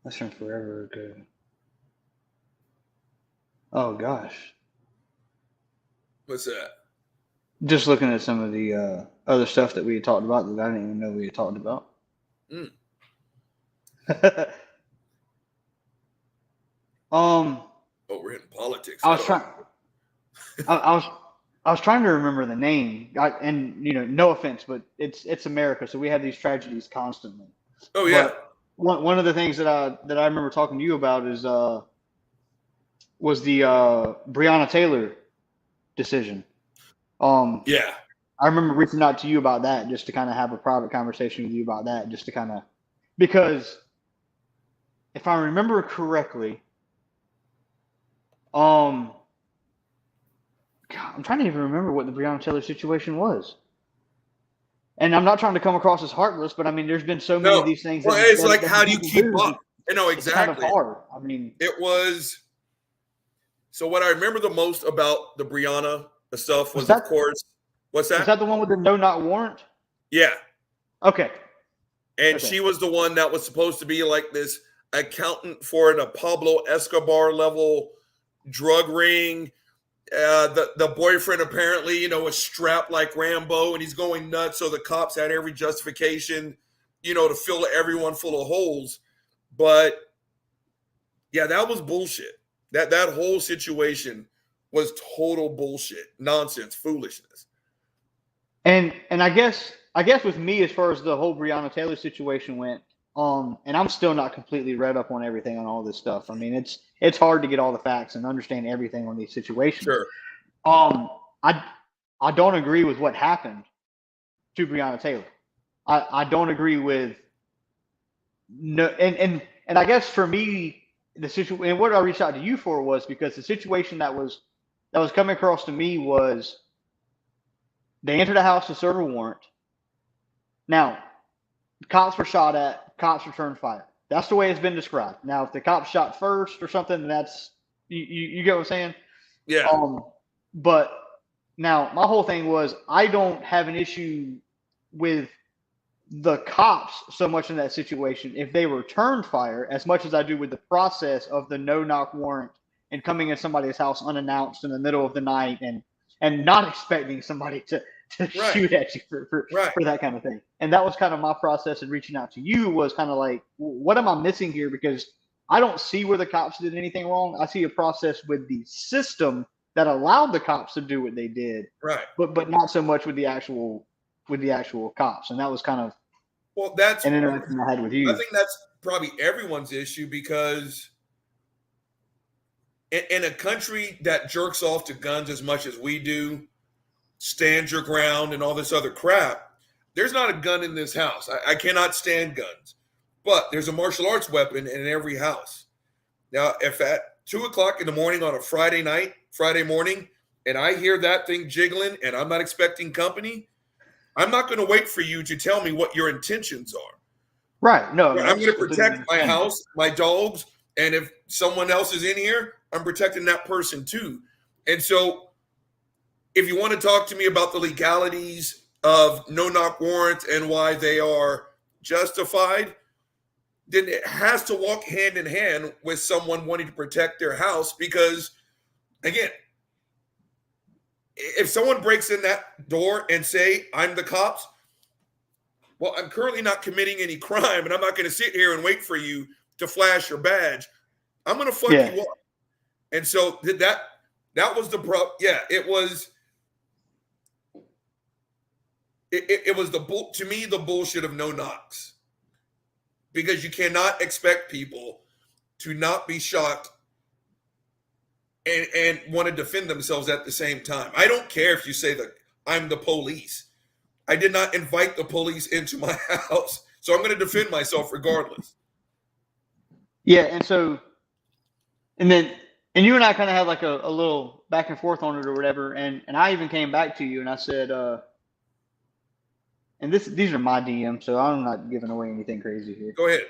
that's from forever ago. Oh gosh. What's that? Just looking at some of the other stuff that we had talked about that I didn't even know we had talked about. Oh, we're in politics. I was trying. I was trying to remember the name, and no offense, but it's America, so we have these tragedies constantly. Oh yeah. But one of the things that I remember talking to you about is was the Breonna Taylor decision. Yeah. I remember reaching out to you about that just to kind of have a private conversation with you about that, just to kind of, because if I remember correctly, God, I'm trying to even remember what the Breonna Taylor situation was. And I'm not trying to come across as heartless, but I mean, there's been so many of No. these things Well, it's like, that how do you people keep do. up? You know, It's kind of exactly. hard. I mean, It was. So what I remember the most about the Brianna stuff was, of course, what's was that? that the one with the no knock warrant? Yeah. Okay. And Okay. she was the one that was supposed to be like this accountant for a Pablo Escobar level drug ring. The boyfriend apparently, you know, was strapped like Rambo and he's going nuts. So the cops had every justification, you know, to fill everyone full of holes. But yeah, that was bullshit. That whole situation was total bullshit, nonsense, foolishness. And I guess with me, as far as the whole Breonna Taylor situation went, and I'm still not completely read up on everything on all this stuff. I mean, it's hard to get all the facts and understand everything on these situations. Sure. I don't agree with what happened to Breonna Taylor. I don't agree with no, and I guess for me, the situation, and what I reached out to you for was because the situation that was coming across to me was they entered a house to serve a warrant. Now, cops were shot at, cops returned fire. That's the way it's been described. Now, if the cops shot first or something, that's you get what I'm saying? Yeah. But now my whole thing was I don't have an issue with the cops so much in that situation if they returned fire as much as I do with the process of the no knock warrant and coming in somebody's house unannounced in the middle of the night and not expecting somebody to Right. shoot at you for that kind of thing. And that was kind of my process in reaching out to you was kind of like, what am I missing here? Because I don't see where the cops did anything wrong. I see a process with the system that allowed the cops to do what they did, Right. but not so much with the actual cops. And that was kind of that's an interaction I had with you. I think that's probably everyone's issue because in a country that jerks off to guns as much as we do, stand your ground and all this other crap, there's not a gun in this house. I cannot stand guns, but there's a martial arts weapon in every house. Now, if at 2:00 in the morning on a Friday morning, and I hear that thing jiggling and I'm not expecting company, I'm not going to wait for you to tell me what your intentions are. Right. No, I'm going to protect my house, my dogs, and if someone else is in here, I'm protecting that person too. And so if you want to talk to me about the legalities of no-knock warrants and why they are justified, then it has to walk hand in hand with someone wanting to protect their house because, again, if someone breaks in that door and say, I'm the cops, well, I'm currently not committing any crime and I'm not going to sit here and wait for you to flash your badge. I'm going to fuck you up. And so that was the problem. Yeah, it was to me, the bullshit of no knocks. Because you cannot expect people to not be shocked and want to defend themselves at the same time. I don't care if you say that I'm the police. I did not invite the police into my house, so I'm going to defend myself regardless. Yeah, and you and I kind of had like a little back and forth on it or whatever, and I even came back to you and I said, and these are my DMs, so I'm not giving away anything crazy here. Go ahead.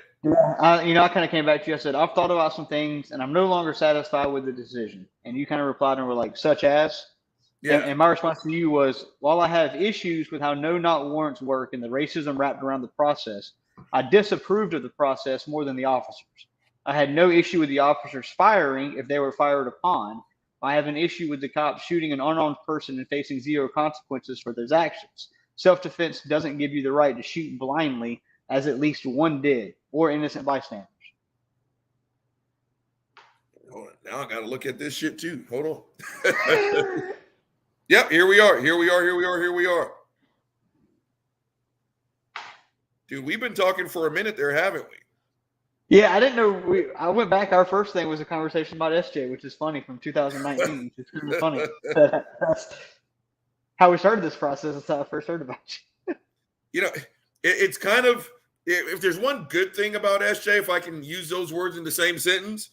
I kind of came back to you. I said, I've thought about some things, and I'm no longer satisfied with the decision. And you kind of replied and were like, such as? Yeah. And my response to you was, while I have issues with how no-knock warrants work and the racism wrapped around the process, I disapproved of the process more than the officers. I had no issue with the officers firing if they were fired upon. I have an issue with the cops shooting an unarmed person and facing zero consequences for those actions. Self-defense doesn't give you the right to shoot blindly, as at least one did, or innocent bystanders. Hold on. Now I got to look at this shit too. Hold on. Yep, here we are. Dude, we've been talking for a minute there, haven't we? Yeah, I didn't know. I went back. Our first thing was a conversation about SJ, which is funny, from 2019. It's kind of funny. how we started this process. That's how I first heard about you. You know, it's kind of, if there's one good thing about SJ, if I can use those words in the same sentence,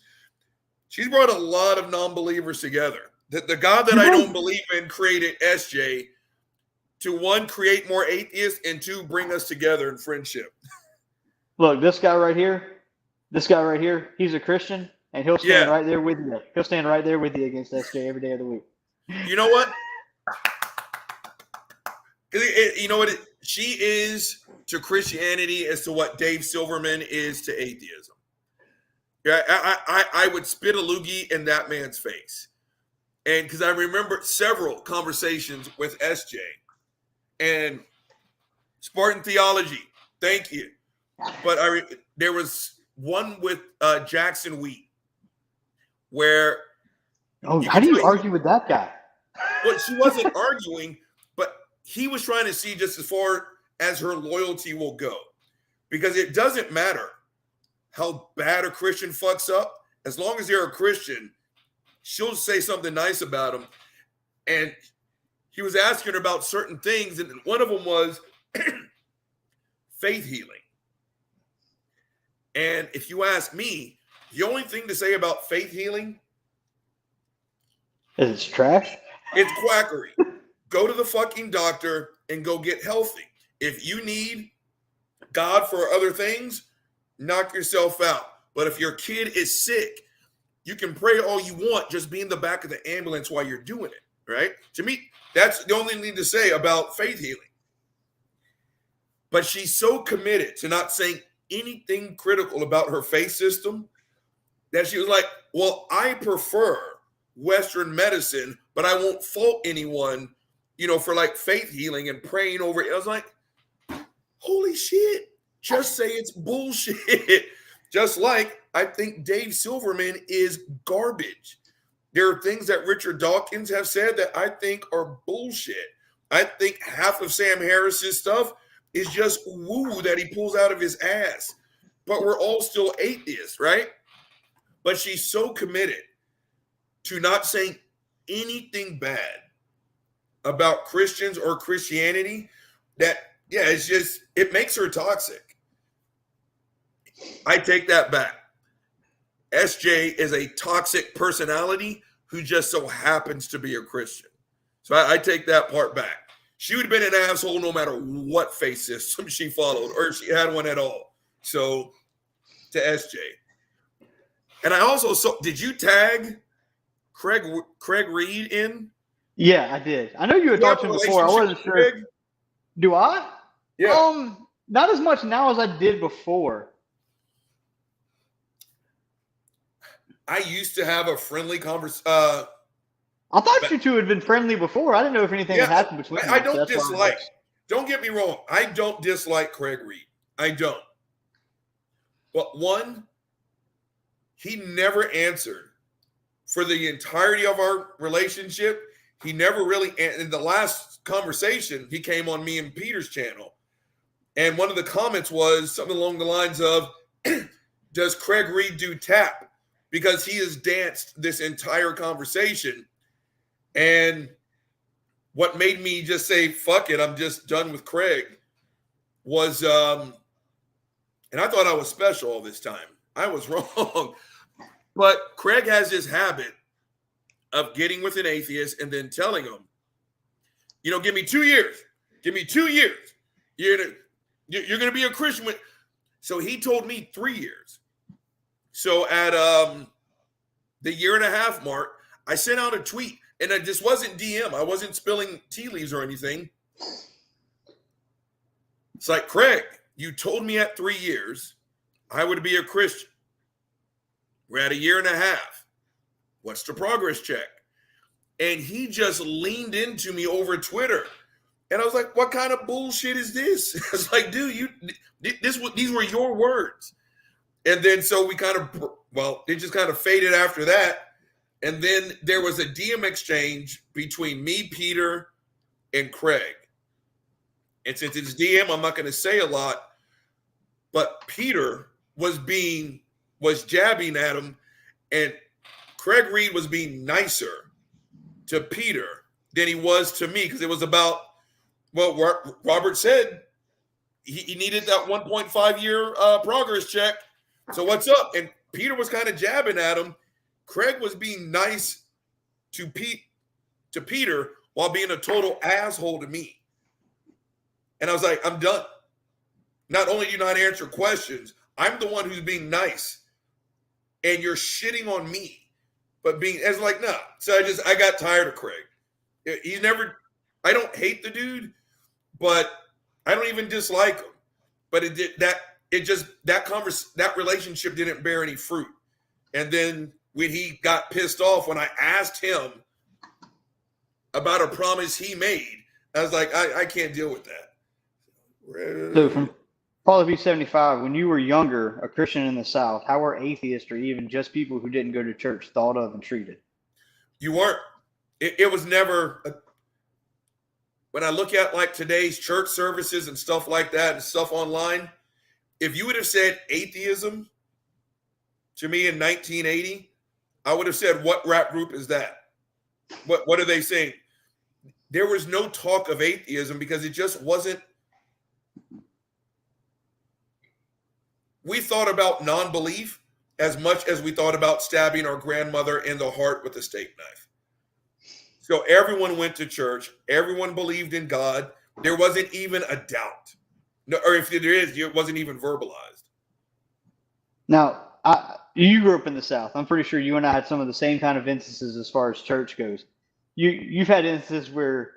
she's brought a lot of non-believers together. The God that I don't believe in created SJ to, one, create more atheists, and two, bring us together in friendship. Look, this guy right here, he's a Christian, and he'll stand right there with you. He'll stand right there with you against SJ every day of the week. You know what? You know what? She is to Christianity as to what Dave Silverman is to atheism. Yeah, I would spit a loogie in that man's face. And because I remember several conversations with SJ and Spartan Theology. Thank you. But there was one with Jackson Wheat where. Oh, how do you argue with that guy? Well, she wasn't arguing, but he was trying to see just as far as her loyalty will go. Because it doesn't matter how bad a Christian fucks up. As long as they're a Christian, she'll say something nice about them. And he was asking her about certain things, and one of them was faith healing. And if you ask me, the only thing to say about faith healing is it's trash. It's quackery. Go to the fucking doctor and go get healthy. If you need God for other things, knock yourself out. But if your kid is sick, you can pray all you want, just be in the back of the ambulance while you're doing it, right? To me, that's the only thing to say about faith healing. But she's so committed to not saying anything critical about her faith system that she was like, well, I prefer Western medicine, but I won't fault anyone, for like faith healing and praying over it. I was like, holy shit, just say it's bullshit. Just like I think Dave Silverman is garbage. There are things that Richard Dawkins have said that I think are bullshit. I think half of Sam Harris's stuff is just woo that he pulls out of his ass. But we're all still atheists, right? But she's so committed to not saying anything bad about Christians or Christianity that, it makes her toxic. I take that back. SJ is a toxic personality who just so happens to be a Christian. So I take that part back. She would have been an asshole no matter what faith system she followed or if she had one at all. So to SJ. And I also saw, did you tag Craig Reed in? Yeah, I did. I know you had talked to him before. I wasn't sure. Craig? Do I? Yeah. Not as much now as I did before. I used to have a friendly conversation. I thought you two had been friendly before. I didn't know if anything had happened between you. I don't dislike. Don't get me wrong. I don't dislike Craig Reed. I don't. But one, he never answered for the entirety of our relationship. He never really, in the last conversation, he came on me and Peter's channel. And one of the comments was something along the lines of, does Craig Reed do tap? Because he has danced this entire conversation. And what made me just say, fuck it, I'm just done with Craig, was, and I thought I was special all this time. I was wrong. But Craig has this habit of getting with an atheist and then telling him, give me 2 years. Give me 2 years. You're going to be a Christian. So he told me 3 years. So at the 1.5 year mark, I sent out a tweet, and it just wasn't DM. I wasn't spilling tea leaves or anything. It's like, Craig, you told me at 3 years I would be a Christian. We're at 1.5 years. What's the progress check? And he just leaned into me over Twitter. And I was like, what kind of bullshit is this? I was like, dude, these were your words. And then so we it just kind of faded after that. And then there was a DM exchange between me, Peter, and Craig. And since it's DM, I'm not going to say a lot. But Peter was jabbing at him, and Craig Reed was being nicer to Peter than he was to me, because it was about, well, Robert said he needed that 1.5 year progress check. So what's up? And Peter was kind of jabbing at him. Craig was being nice to Peter while being a total asshole to me. And I was like, I'm done. Not only do you not answer questions, I'm the one who's being nice. And you're shitting on me. But being as like, no. So I got tired of Craig. He's never, I don't hate the dude, but I don't even dislike him. But that relationship didn't bear any fruit. And then when he got pissed off when I asked him about a promise he made, I was like, I can't deal with that. So from Paul V 75, when you were younger, a Christian in the South, how were atheists or even just people who didn't go to church thought of and treated? You weren't. It was never. When I look at like today's church services and stuff like that and stuff online, if you would have said atheism to me in 1980, I would have said, what rap group is that? What are they saying? There was no talk of atheism because it just wasn't. We thought about non-belief as much as we thought about stabbing our grandmother in the heart with a steak knife. So everyone went to church. Everyone believed in God. There wasn't even a doubt. No, or if there is, it wasn't even verbalized. Now, you grew up in the South. I'm pretty sure you and I had some of the same kind of instances as far as church goes. You've had instances where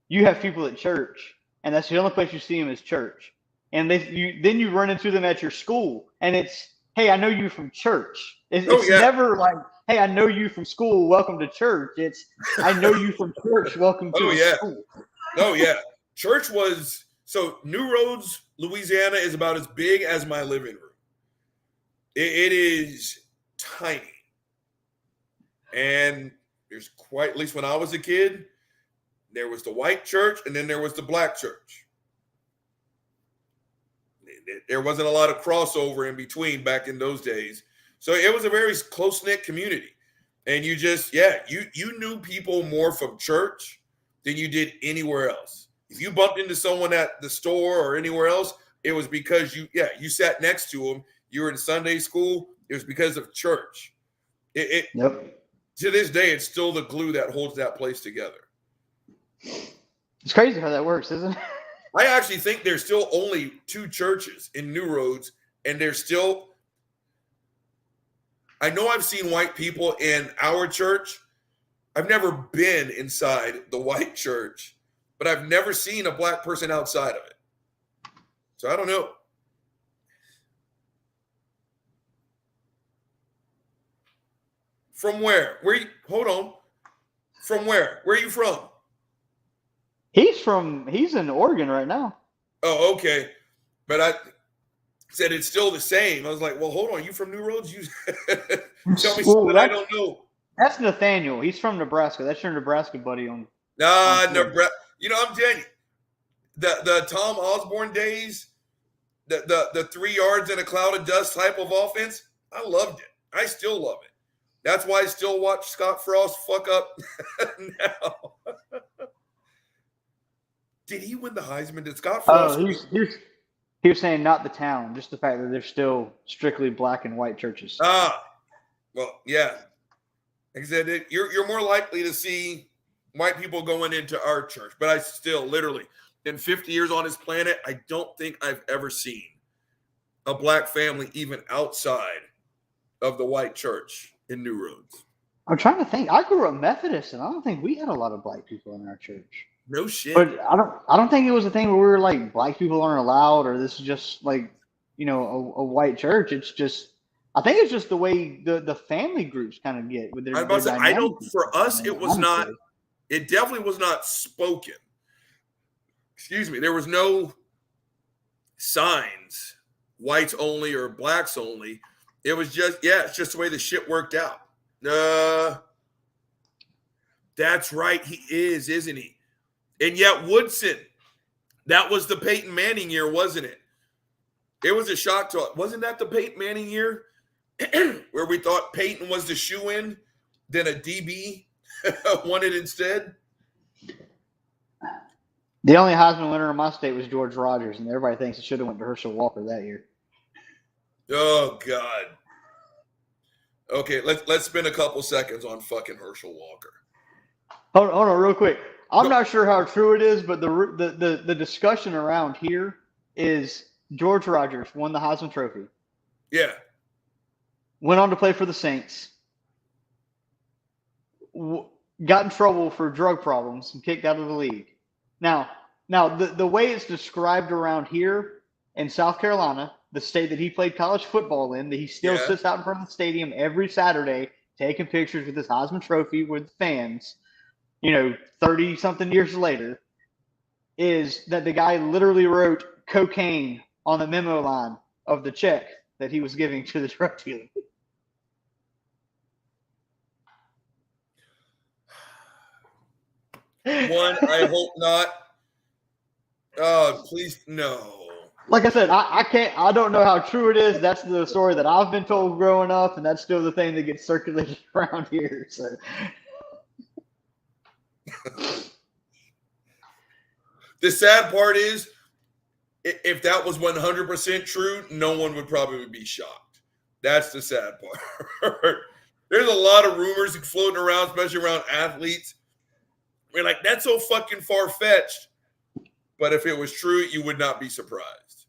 you have people at church, and that's the only place you see them is church. And then you run into them at your school, and it's, hey, I know you from church. It's never like, hey, I know you from school. Welcome to church. It's, I know you from church. Welcome to school. Oh, yeah. Church was, so New Roads, Louisiana is about as big as my living room. It is tiny. And there's quite, at least when I was a kid, there was the white church and then there was the black church. There wasn't a lot of crossover in between back in those days. So it was a very close-knit community. And you just, you knew people more from church than you did anywhere else. If you bumped into someone at the store or anywhere else, it was because you sat next to them. You were in Sunday school. It was because of church. Yep. To this day, it's still the glue that holds that place together. It's crazy how that works, isn't it? I actually think there's still only 2 churches in New Roads, and there's still, I know I've seen white people in our church. I've never been inside the white church, but I've never seen a black person outside of it. So I don't know. From where? Hold on. From where? Where are you from? He's in Oregon right now. Oh, okay. But I said it's still the same. I was like, well, hold on. You from New Roads? You tell me something I don't know. That's Nathaniel. He's from Nebraska. That's your Nebraska buddy on. Nebraska. You know, I'm telling you, the Tom Osborne days, the 3 yards in a cloud of dust type of offense, I loved it. I still love it. That's why I still watch Scott Frost fuck up now. Did he win the Heisman? Did Scott Frost? He was saying not the town, just the fact that there's still strictly black and white churches. Well, yeah. Like I said, you're more likely to see white people going into our church. But I still, literally, in 50 years on this planet, I don't think I've ever seen a black family even outside of the white church in New Roads. I'm trying to think. I grew up Methodist, and I don't think we had a lot of black people in our church. No shit. But I don't think it was a thing where we were like, black people aren't allowed, or this is just like, a white church. It's just, I think it's just the way the family groups kind of get with their. For us, it was not. It definitely was not spoken. Excuse me. There was no signs, whites only or blacks only. It was just, it's just the way the shit worked out. That's right. He is, isn't he? And yet Woodson, that was the Peyton Manning year, wasn't it? It was a shock to us. Wasn't that the Peyton Manning year where we thought Peyton was the shoe-in, then a DB won it instead? The only Heisman winner in my state was George Rogers, and everybody thinks it should have went to Herschel Walker that year. Oh God. Okay, let's spend a couple seconds on fucking Herschel Walker. Hold on, real quick. I'm Go. not sure how true it is, but the discussion around here is George Rogers won the Heisman Trophy. Yeah. Went on to play for the Saints. Got in trouble for drug problems and kicked out of the league. Now the way it's described around here in South Carolina, the state that he played college football in, that he still sits out in front of the stadium every Saturday taking pictures with his Heisman Trophy with fans, 30-something years later, is that the guy literally wrote cocaine on the memo line of the check that he was giving to the drug dealer. One, I hope not. Oh, please, no. Like I said, I don't know how true it is. That's the story that I've been told growing up, and that's still the thing that gets circulated around here. So, the sad part is, if that was 100% true, no one would probably be shocked. That's the sad part. There's a lot of rumors floating around, especially around athletes. We're like, that's so fucking far-fetched. But if it was true, you would not be surprised.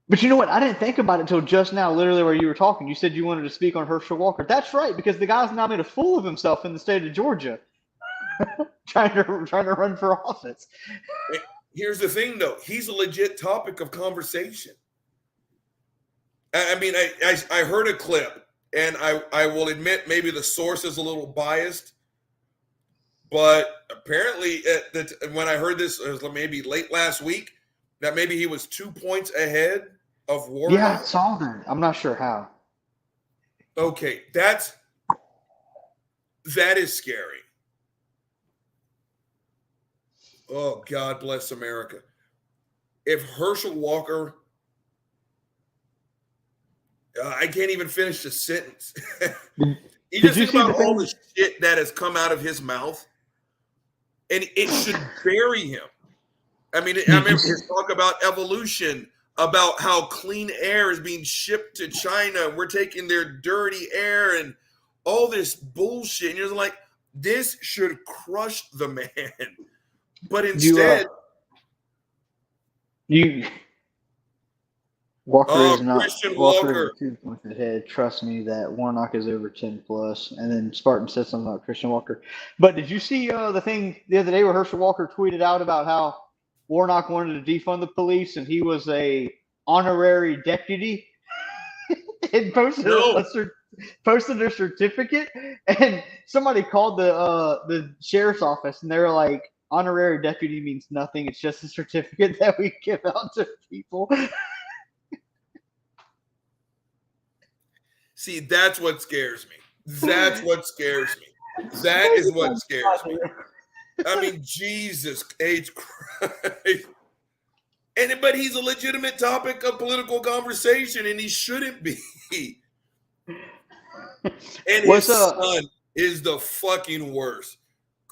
But you know what? I didn't think about it until just now, literally, where you were talking. You said you wanted to speak on Herschel Walker. That's right, because the guy's now made a fool of himself in the state of Georgia, trying to run for office. Here's the thing, though. He's a legit topic of conversation. I mean, I heard a clip, and I will admit maybe the source is a little biased, but apparently when I heard this, it was maybe late last week, that maybe he was 2 points ahead of Warnock. Yeah, I saw that. I'm not sure how. Okay, that is scary. Oh, God bless America. If Herschel Walker, I can't even finish the sentence. You just think about all the shit that has come out of his mouth, and it should bury him. I mean, I remember his talk about evolution, about how clean air is being shipped to China. We're taking their dirty air and all this bullshit. And you're like, this should crush the man. But instead, Walker is not. Christian Walker is 2 points ahead. Trust me that Warnock is over 10 plus. And then Spartan said something about Christian Walker. But did you see the thing the other day where Herschel Walker tweeted out about how Warnock wanted to defund the police and he was a honorary deputy and posted a certificate? And somebody called the sheriff's office and they were like, honorary deputy means nothing. It's just a certificate that we give out to people. See, that's what scares me. That's what scares me. That is what scares me. I mean, Jesus H. Christ. But he's a legitimate topic of political conversation, and he shouldn't be. And his son is the fucking worst.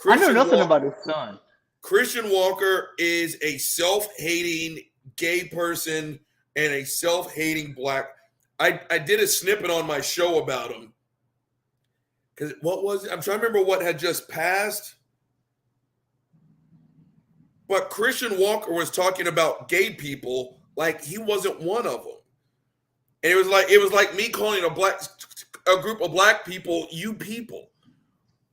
I know nothing about his son. Christian Walker is a self-hating gay person and a self-hating black. I did a snippet on my show about him. Because what was it? I'm trying to remember what had just passed. But Christian Walker was talking about gay people like he wasn't one of them. And it was like me calling a group of black people, you people.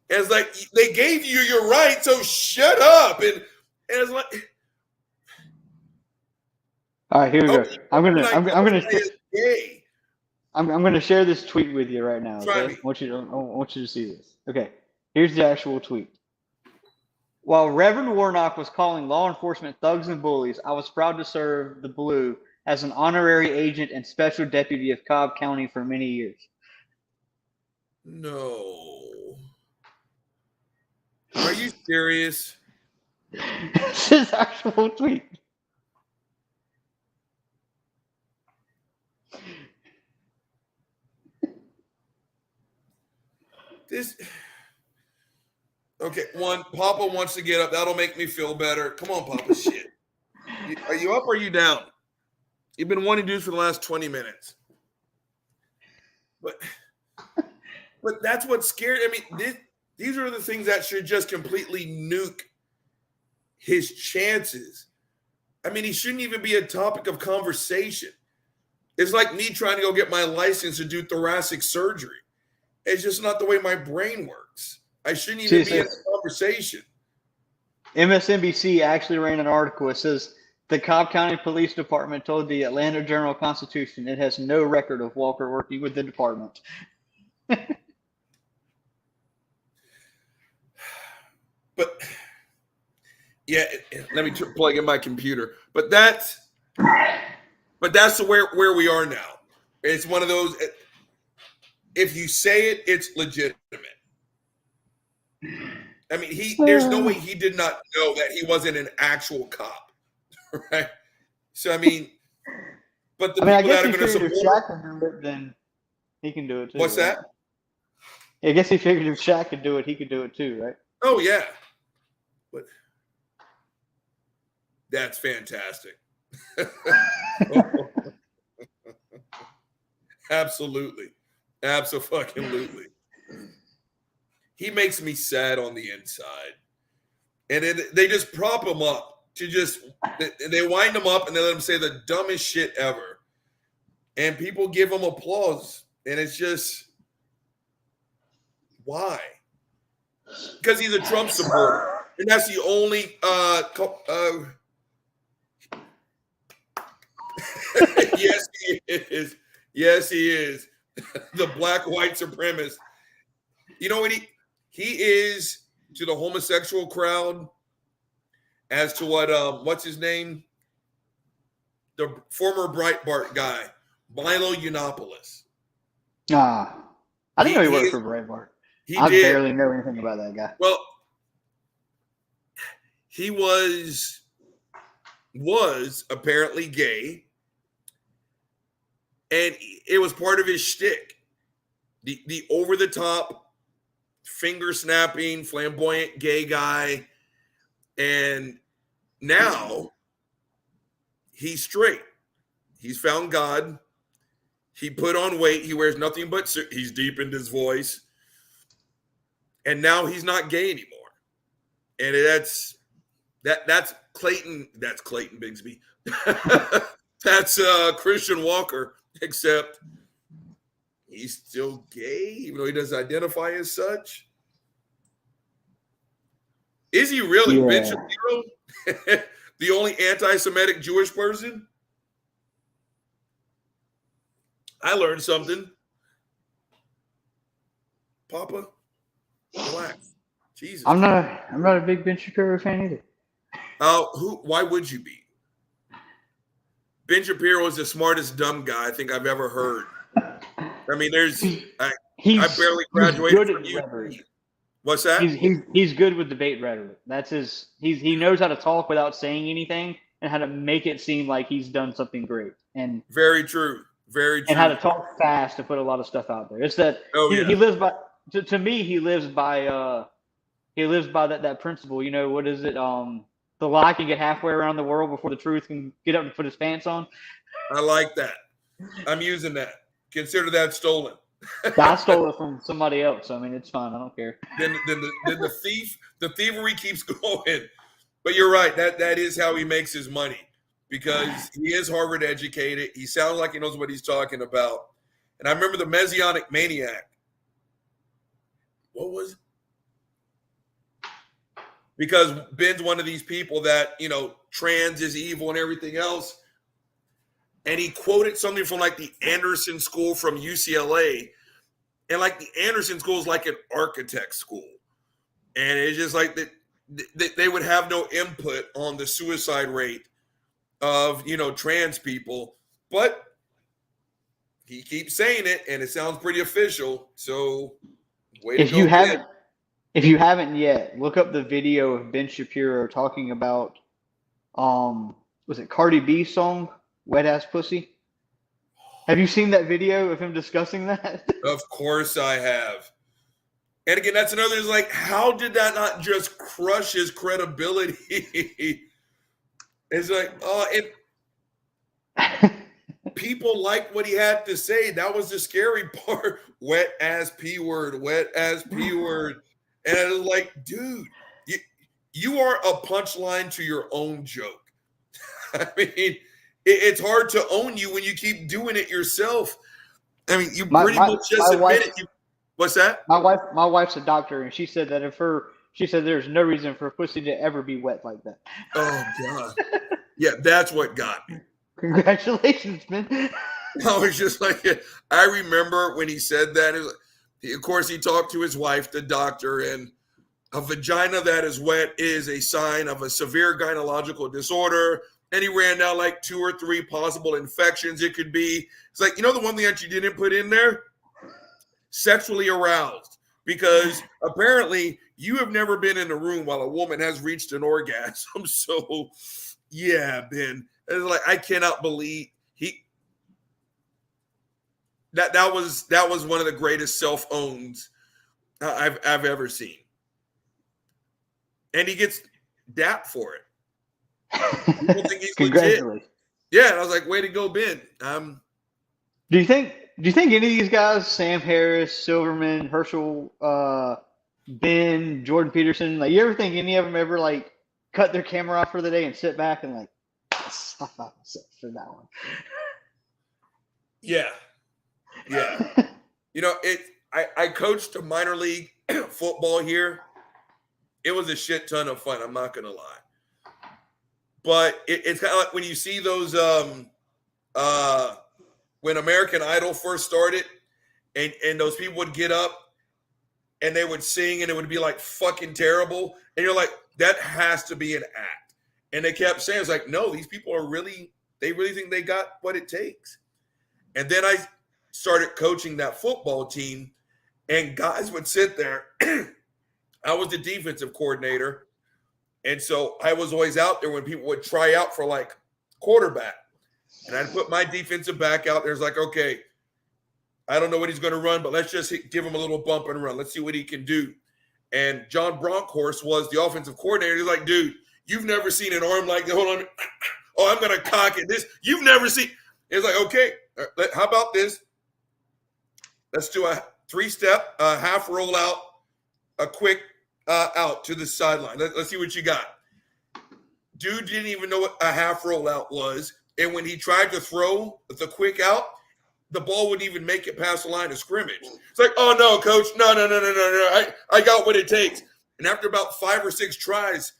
And it's like, they gave you your right, so shut up. And it's like, all right, here we go. I'm gonna share this tweet with you right now. Okay? I want you to see this. Okay, here's the actual tweet. While Reverend Warnock was calling law enforcement thugs and bullies, I was proud to serve the Blue as an honorary agent and special deputy of Cobb County for many years. No. Are you serious? This is actual tweet. Okay, one, Papa wants to get up. That'll make me feel better. Come on, Papa. Shit. Are you up or are you down? You've been wanting to do this for the last 20 minutes. But that's what's scary. I mean, these are the things that should just completely nuke his chances. I mean, he shouldn't even be a topic of conversation. It's like me trying to go get my license to do thoracic surgery. It's just not the way my brain works. I shouldn't even be in a conversation. MSNBC actually ran an article. It says the Cobb County Police Department told the Atlanta Journal-Constitution it has no record of Walker working with the department. But yeah, let me plug in my computer. But that's where we are now. It's one of those. If you say it, it's legitimate. I mean, there's no way he did not know that he wasn't an actual cop, right? So I mean, but the people that are going to support, if Shaq can do it, then he can do it too. What's right? that? I guess he figured if Shaq could do it, he could do it too, right? Oh yeah, but that's fantastic. Absolutely. Absolutely. He makes me sad on the inside. And they just prop him up they wind him up and they let him say the dumbest shit ever. And people give him applause. And it's just, why? Because he's a Trump supporter. And that's the only yes, he is. Yes, he is. The black white supremacist. You know what he is to the homosexual crowd as to what's his name? The former Breitbart guy, Milo Yiannopoulos. I didn't know he worked for Breitbart. I barely know anything about that guy. Well, he was apparently gay. And it was part of his shtick. The over-the-top, finger-snapping, flamboyant gay guy. And now he's straight. He's found God. He put on weight. He wears nothing but he's deepened his voice. And now he's not gay anymore. And that's Clayton. That's Clayton Bigsby. That's Christian Walker. Except he's still gay, even though he doesn't identify as such. Is he really Ben Shapiro? The only anti-Semitic Jewish person? I learned something. Papa, relax. Jesus. I'm not a big Ben Shapiro fan either. Why would you be? Ben Shapiro is the smartest dumb guy I think I've ever heard. I mean, I barely graduated from UT. What's that? He's good with debate rhetoric. That's he knows how to talk without saying anything and how to make it seem like he's done something great. And very true. Very true. And how to talk fast to put a lot of stuff out there. It's that he lives by to me he lives by that principle. You know, what is it? The lie can get halfway around the world before the truth can get up and put his pants on. I like that. I'm using that. Consider that stolen. I stole it from somebody else. I mean, it's fine. I don't care. Then the thievery keeps going. But you're right. That is how he makes his money, because he is Harvard educated. He sounds like he knows what he's talking about. And I remember the Messianic Maniac. What was it? Because Ben's one of these people that, trans is evil and everything else. And he quoted something from like the Anderson School from UCLA. And like the Anderson School is like an architect school. And it's just like that they would have no input on the suicide rate of, trans people. But he keeps saying it and it sounds pretty official. So If you haven't yet, look up the video of Ben Shapiro talking about, was it Cardi B's song, Wet Ass Pussy? Have you seen that video of him discussing that? Of course I have. And again, that's another, is like, how did that not just crush his credibility? It's like, oh, if people liked what he had to say, that was the scary part. Wet ass P word, wet ass P word. And it was like, dude, you are a punchline to your own joke. I mean, it's hard to own you when you keep doing it yourself. I mean, you pretty much just admitted you. What's that? My wife's a doctor, and she said that she said there's no reason for pussy to ever be wet like that. Oh God, yeah, that's what got me. Congratulations, man. I was just like, I remember when he said that. Of course, he talked to his wife, the doctor, and a vagina that is wet is a sign of a severe gynecological disorder. And he ran down like 2 or 3 possible infections it could be. It's like, the one thing that you didn't put in there? Sexually aroused. Because apparently you have never been in a room while a woman has reached an orgasm. So, yeah, Ben. It's like, I cannot believe that was one of the greatest self-owns I've ever seen. And he gets dapped for it. People think he's legit. Yeah, and I was like, way to go, Ben. Do you think any of these guys, Sam Harris, Silverman, Herschel, Ben, Jordan Peterson, like, you ever think any of them ever like cut their camera off for the day and sit back and like, stop myself for that one? Yeah. I coached a minor league football here. It was a shit ton of fun. I'm not gonna lie. But it's kind of like when you see those when American Idol first started, and those people would get up and they would sing and it would be like fucking terrible. And you're like, that has to be an act. And they kept saying, it's like, no, these people they really think they got what it takes. And then I started coaching that football team, and guys would sit there. I was the defensive coordinator. And so I was always out there when people would try out for like quarterback. And I'd put my defensive back out there. It's like, okay, I don't know what he's going to run, but let's just give him a little bump and run. Let's see what he can do. And John Bronkhorst was the offensive coordinator. He's like, dude, you've never seen an arm like that. Hold on. Oh, I'm going to cock it. This, you've never seen. It's like, okay, how about this? Let's do a 3-step, half roll out, a quick out to the sideline. Let's see what you got. Dude didn't even know what a half rollout was. And when he tried to throw the quick out, the ball wouldn't even make it past the line of scrimmage. It's like, oh, no, coach. No. I got what it takes. And after about 5 or 6 tries,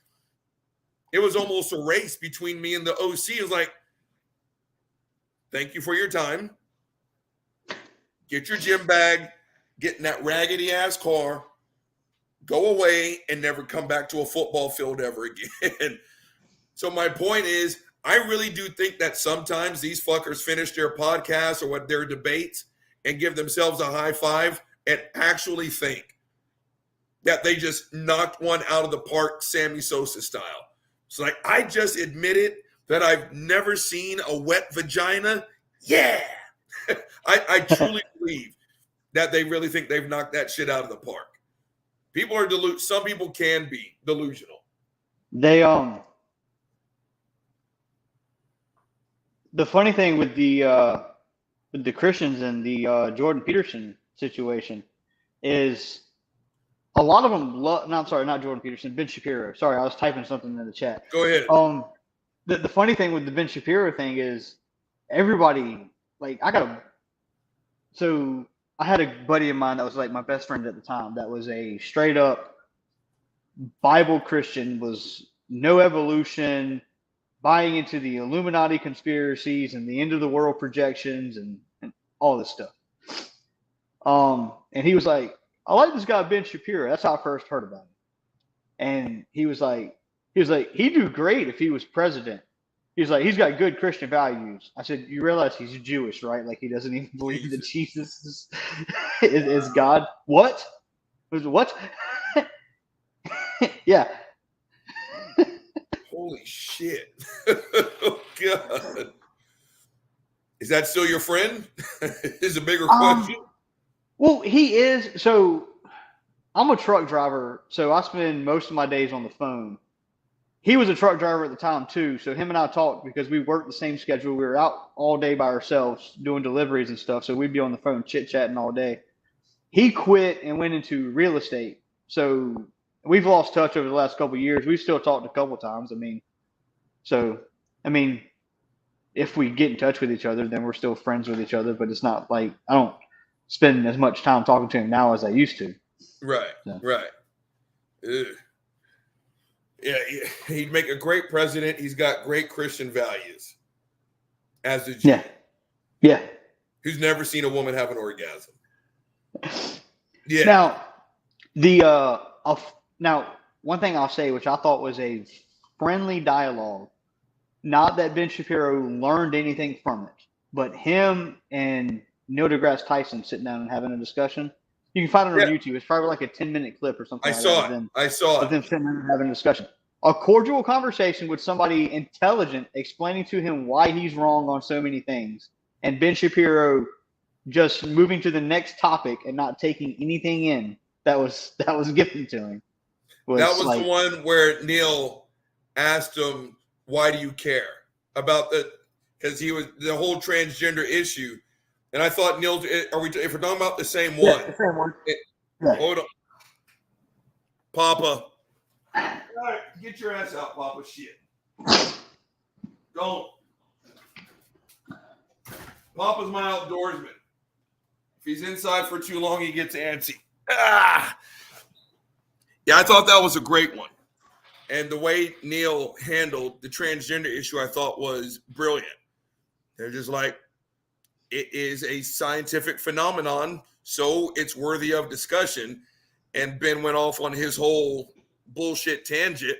it was almost a race between me and the OC. It was like, thank you for your time. Get your gym bag, get in that raggedy-ass car, go away, and never come back to a football field ever again. So my point is, I really do think that sometimes these fuckers finish their podcasts or their debates and give themselves a high five and actually think that they just knocked one out of the park, Sammy Sosa style. So like, I just admitted that I've never seen a wet vagina. Yeah. I truly believe that they really think they've knocked that shit out of the park. People are some people can be delusional. They the funny thing with the Christians and the Jordan Peterson situation is a lot of them love. No, I'm sorry, not Jordan Peterson. Ben Shapiro. Sorry, I was typing something in the chat. Go ahead. The funny thing with the Ben Shapiro thing is everybody like So I had a buddy of mine that was like my best friend at the time. That was a straight up Bible Christian. Was no evolution. Buying into the Illuminati conspiracies and the end of the world projections and all this stuff. And he was like, I like this guy, Ben Shapiro. That's how I first heard about him. And he was like, he'd do great if he was president. He was like, he's got good Christian values. I said, you realize he's Jewish, right? Like he doesn't even believe that Jesus is God. What? What? Yeah. Holy shit. Oh, God. Is that still your friend? Is a bigger question. Well, he is. So I'm a truck driver, so I spend most of my days on the phone. He was a truck driver at the time too, so him and I talked because we worked the same schedule. We were out all day by ourselves doing deliveries and stuff, so we'd be on the phone chit chatting all day. He quit and went into real estate, so we've lost touch over the last couple of years. We've still talked a couple times. So I mean, if we get in touch with each other, then we're still friends with each other. But it's not like I don't spend as much time talking to him now as I used to. Right, So. right. Ugh. Yeah, he'd make a great president. He's got great Christian values. As a Jew. Yeah. Who's never seen a woman have an orgasm. Yeah. Now, one thing I'll say, which I thought was a friendly dialogue, not that Ben Shapiro learned anything from it, but him and Neil deGrasse Tyson sitting down and having a discussion. You can find it on YouTube. It's probably like a 10-minute clip or something. I saw it. I saw it. Of them sitting there and having a discussion. A cordial conversation with somebody intelligent explaining to him why he's wrong on so many things, and Ben Shapiro just moving to the next topic and not taking anything in that was given to him. That was like, the one where Neil asked him, "Why do you care about the?" Because he was the whole transgender issue, and I thought Neil, if we're talking about the same one, the same one. Hold on, Papa. All right, get your ass out, Papa. Shit, don't. Papa's my outdoorsman. If he's inside for too long, he gets antsy. Ah. Yeah, I thought that was a great one. And the way Neil handled the transgender issue, I thought was brilliant. They're just like, it is a scientific phenomenon, so it's worthy of discussion. And Ben went off on his whole bullshit tangent.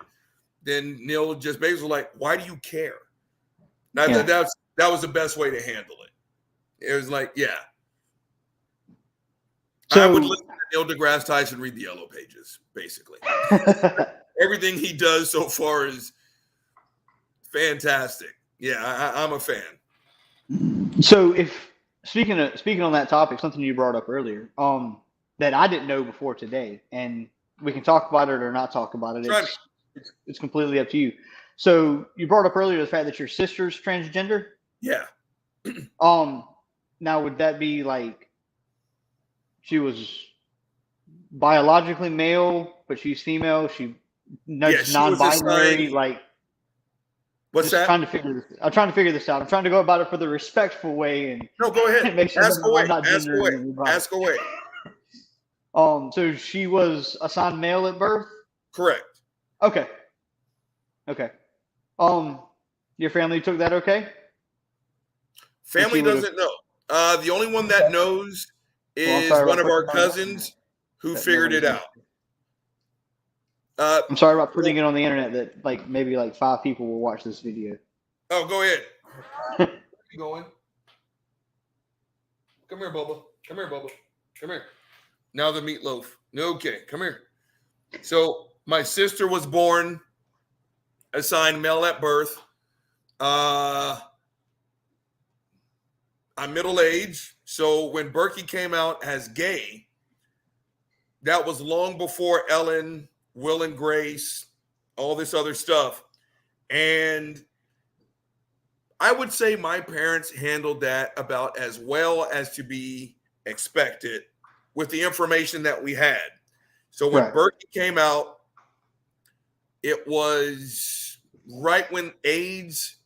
Then Neil just basically like, why do you care? That was the best way to handle it. It was like, yeah. So, I would listen to Neil deGrasse Tyson read the Yellow Pages, basically. Everything he does so far is fantastic. Yeah, I'm a fan. So, if speaking on that topic, something you brought up earlier, that I didn't know before today, and we can talk about it or not talk about it. It's completely up to you. So, you brought up earlier the fact that your sister's transgender. Yeah. Now would that be like she was biologically male, but she's female? She's non-binary. Like, what's that? I'm trying to figure this out. I'm trying to go about it for the respectful way. And no, go ahead. Make sure Ask away. Ask away. So she was assigned male at birth. Correct. Okay. Your family took that okay? Family doesn't know. The only one that knows is one of our cousins who figured it out. I'm sorry about putting it on the internet that like maybe like 5 people will watch this video. Oh, go ahead. Where are you going? Come here, Bubba. Come here. Now the meatloaf. Okay, come here. So my sister was born assigned male at birth. I'm middle-aged, so when Berkey came out as gay, that was long before Ellen, Will and Grace, all this other stuff. And I would say my parents handled that about as well as to be expected with the information that we had. So when Berkey came out, it was right when AIDS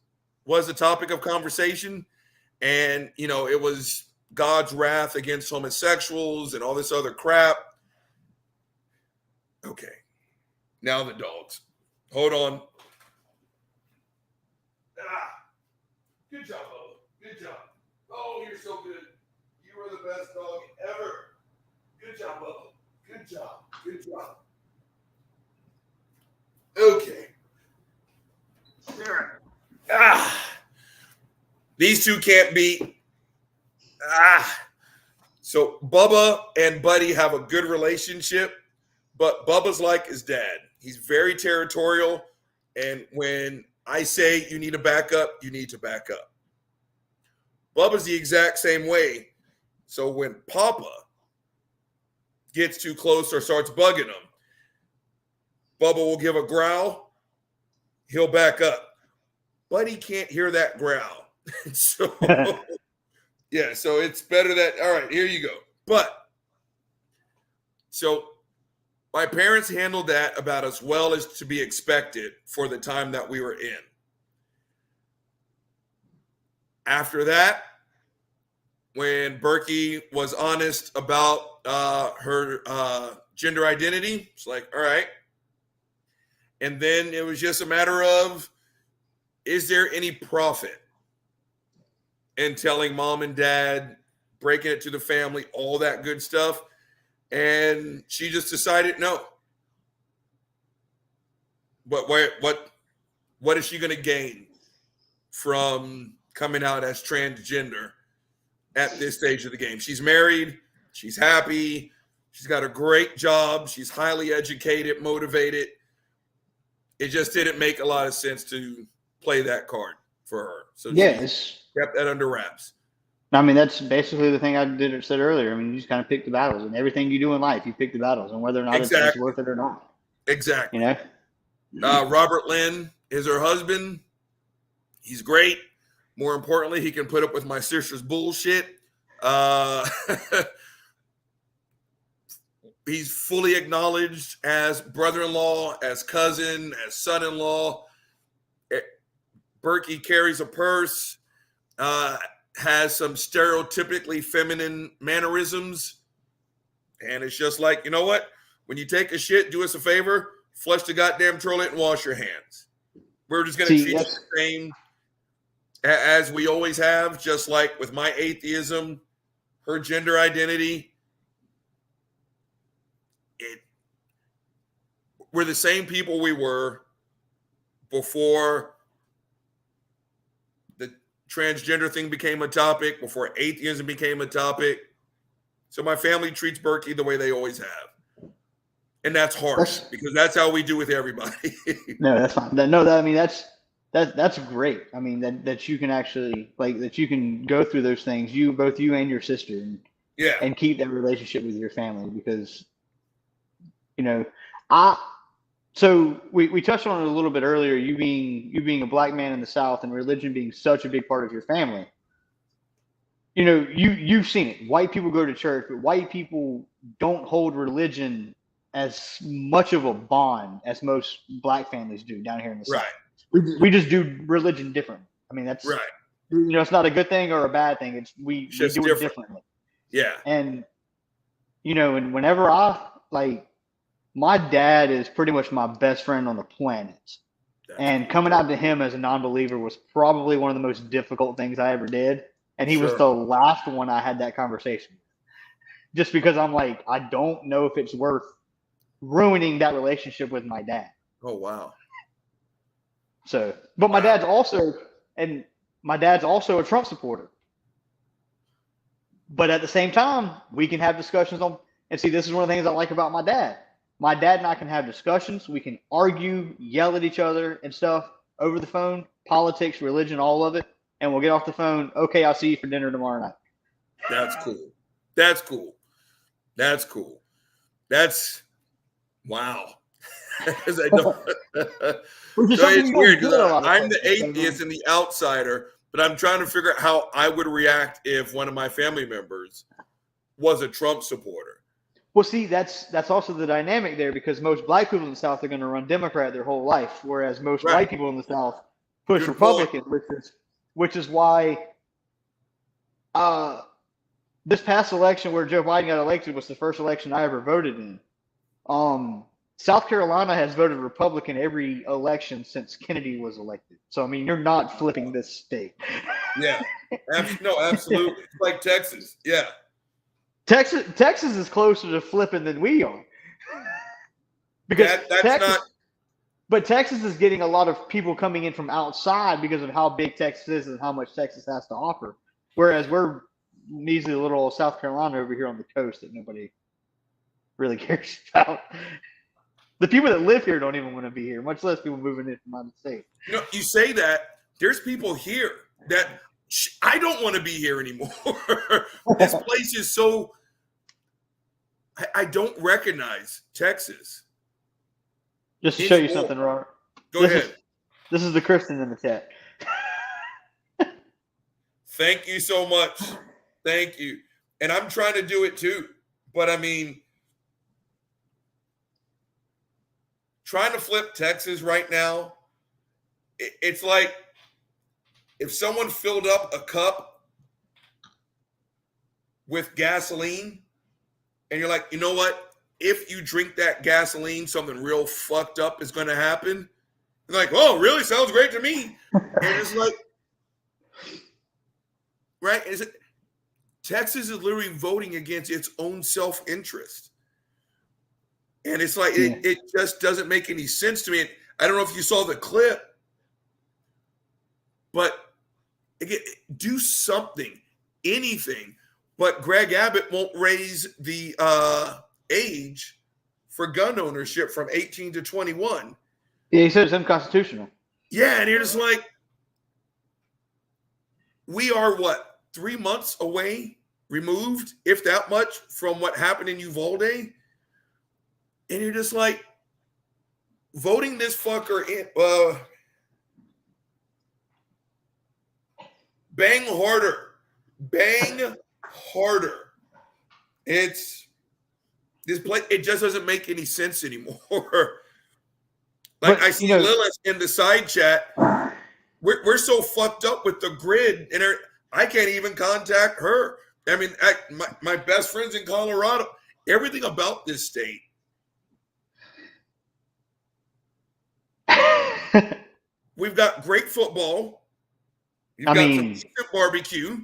was a topic of conversation. And, it was God's wrath against homosexuals and all this other crap. Okay. Now the dogs. Hold on. Good job, Bubba. Good job. Oh, you're so good. You are the best dog ever. Good job, Bubba. Good job. Good job. Okay. These two can't beat. So Bubba and Buddy have a good relationship, but Bubba's like his dad. He's very territorial, and when I say you need to back up, you need to back up. Bubba's the exact same way. So when Papa gets too close or starts bugging him, Bubba will give a growl. He'll back up, but he can't hear that growl. So, yeah, so it's better that, all right, here you go. But, so my parents handled that about as well as to be expected for the time that we were in. After that, when Berkey was honest about her gender identity, it's like, all right. And then it was just a matter of, is there any profit in telling mom and dad, breaking it to the family, all that good stuff? And she just decided no. But what is she going to gain from coming out as transgender at this stage of the game? She's married. She's happy. She's got a great job. She's highly educated, motivated. It just didn't make a lot of sense to play that card for her. So yes, she kept that under wraps. I mean, that's basically the thing I said earlier. I mean, you just kind of pick the battles, and everything you do in life, you pick the battles, and whether or not it's worth it or not. Exactly. You know, Robert Lynn is her husband. He's great. More importantly, he can put up with my sister's bullshit. He's fully acknowledged as brother-in-law, as cousin, as son-in-law. Berkey carries a purse, has some stereotypically feminine mannerisms. And it's just like, you know what? When you take a shit, do us a favor, flush the goddamn toilet and wash your hands. We're just going to treat you the same as we always have, just like with my atheism, her gender identity. We're the same people we were before the transgender thing became a topic, before atheism became a topic. So my family treats Berkey the way they always have. And that's harsh because that's how we do with everybody. No, that's fine. I mean, that's great. I mean, that you can actually, like, that you can go through those things, both you and your sister, and keep that relationship with your family, because, you know, so we touched on it a little bit earlier, you being a black man in the South and religion being such a big part of your family. You know, you've seen it. White people go to church, but white people don't hold religion as much of a bond as most black families do down here in the South. We just do religion different. I mean, that's right. You know, it's not a good thing or a bad thing. It's we do it differently. Yeah. And you know, and whenever my dad is pretty much my best friend on the planet. And coming out to him as a non-believer was probably one of the most difficult things I ever did. And he was the last one I had that conversation with. Just because I'm like, I don't know if it's worth ruining that relationship with my dad. Oh, wow. So, but my dad's also a Trump supporter. But at the same time, we can have discussions on, and see, this is one of the things I like about my dad. My dad and I can have discussions. We can argue, yell at each other and stuff over the phone, politics, religion, all of it. And we'll get off the phone. Okay, I'll see you for dinner tomorrow night. That's cool. That's cool. That's cool. That's wow. It's weird because I'm the atheist and the outsider, but I'm trying to figure out how I would react if one of my family members was a Trump supporter. Well, see, that's also the dynamic there, because most black people in the South are going to run Democrat their whole life, whereas most white people in the South push Republican, which is why this past election where Joe Biden got elected was the first election I ever voted in. South Carolina has voted Republican every election since Kennedy was elected. So, I mean, you're not flipping this state. Yeah. No, absolutely. It's like Texas. Yeah. Texas is closer to flipping than we are. Because But Texas is getting a lot of people coming in from outside because of how big Texas is and how much Texas has to offer. Whereas we're measly little South Carolina over here on the coast that nobody really cares about. The people that live here don't even want to be here, much less people moving in from out of state. You know, you say that, there's people here that I don't want to be here anymore. This place is so, I don't recognize Texas. Just to show you something, Robert. Go ahead. This is the Kristen in the chat. Thank you so much. Thank you. And I'm trying to do it too. But I mean, trying to flip Texas right now, it's like if someone filled up a cup with gasoline and you're like, you know what? If you drink that gasoline, something real fucked up is going to happen. You're like, oh, really? Sounds great to me. And it's like, right? Texas is literally voting against its own self-interest. And it's like, it just doesn't make any sense to me. And I don't know if you saw the clip, but again, do something, anything. But Greg Abbott won't raise the age for gun ownership from 18 to 21. Yeah, he said it's unconstitutional. Yeah, and you're just like, we are what, 3 months away, removed, if that much, from what happened in Uvalde? And you're just like, voting this fucker in, bang harder. Bang harder. It just doesn't make any sense anymore. Like, but, I see Lilith in the side chat. We're so fucked up with the grid, and I can't even contact her. I mean, my best friend's in Colorado. Everything about this state. We've got great football. You've got some decent barbecue.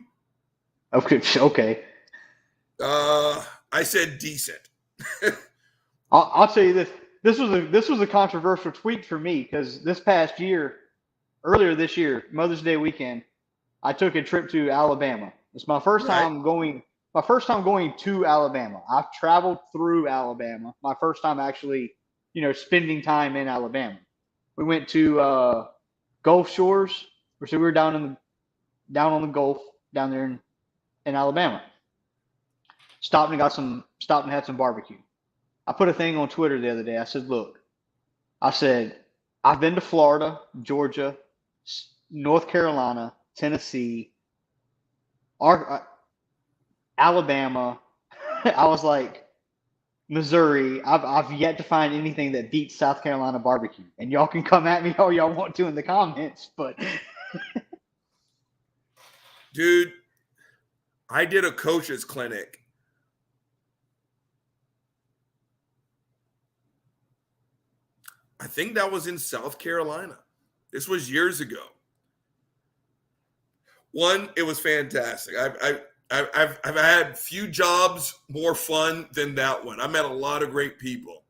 Okay. I said decent. I'll tell you this. This was a controversial tweet for me because this past year, earlier this year, Mother's Day weekend, I took a trip to Alabama. It's my first time going. My first time going to Alabama. I've traveled through Alabama. My first time actually, spending time in Alabama. We went to Gulf Shores. So we were down on the Gulf down there in Alabama. Stopped and had some barbecue. I put a thing on Twitter the other day. I said, look, I've been to Florida, Georgia, North Carolina, Tennessee, Alabama. I was like, Missouri. I've yet to find anything that beats South Carolina barbecue. And y'all can come at me all y'all want to in the comments, but dude, I did a coach's clinic. I think that was in South Carolina. This was years ago. One, it was fantastic. I've had few jobs more fun than that one. I met a lot of great people.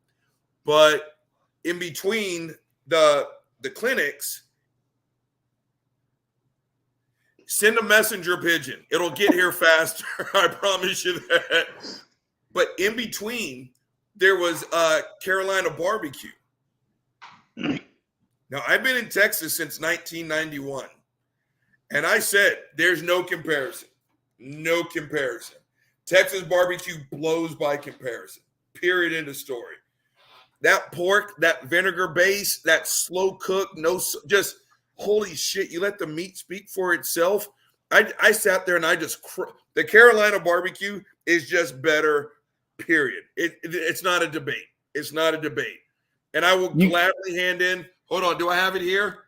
But in between the clinics, send a messenger pigeon. It'll get here faster. I promise you that. But in between, there was Carolina barbecue. Now, I've been in Texas since 1991. And I said, there's no comparison. No comparison. Texas barbecue blows by comparison. Period. End of story. That pork, that vinegar base, that slow cook, just holy shit. You let the meat speak for itself. I sat there and the Carolina barbecue is just better. Period. It's not a debate. It's not a debate. And I will gladly hand in. Hold on. Do I have it here?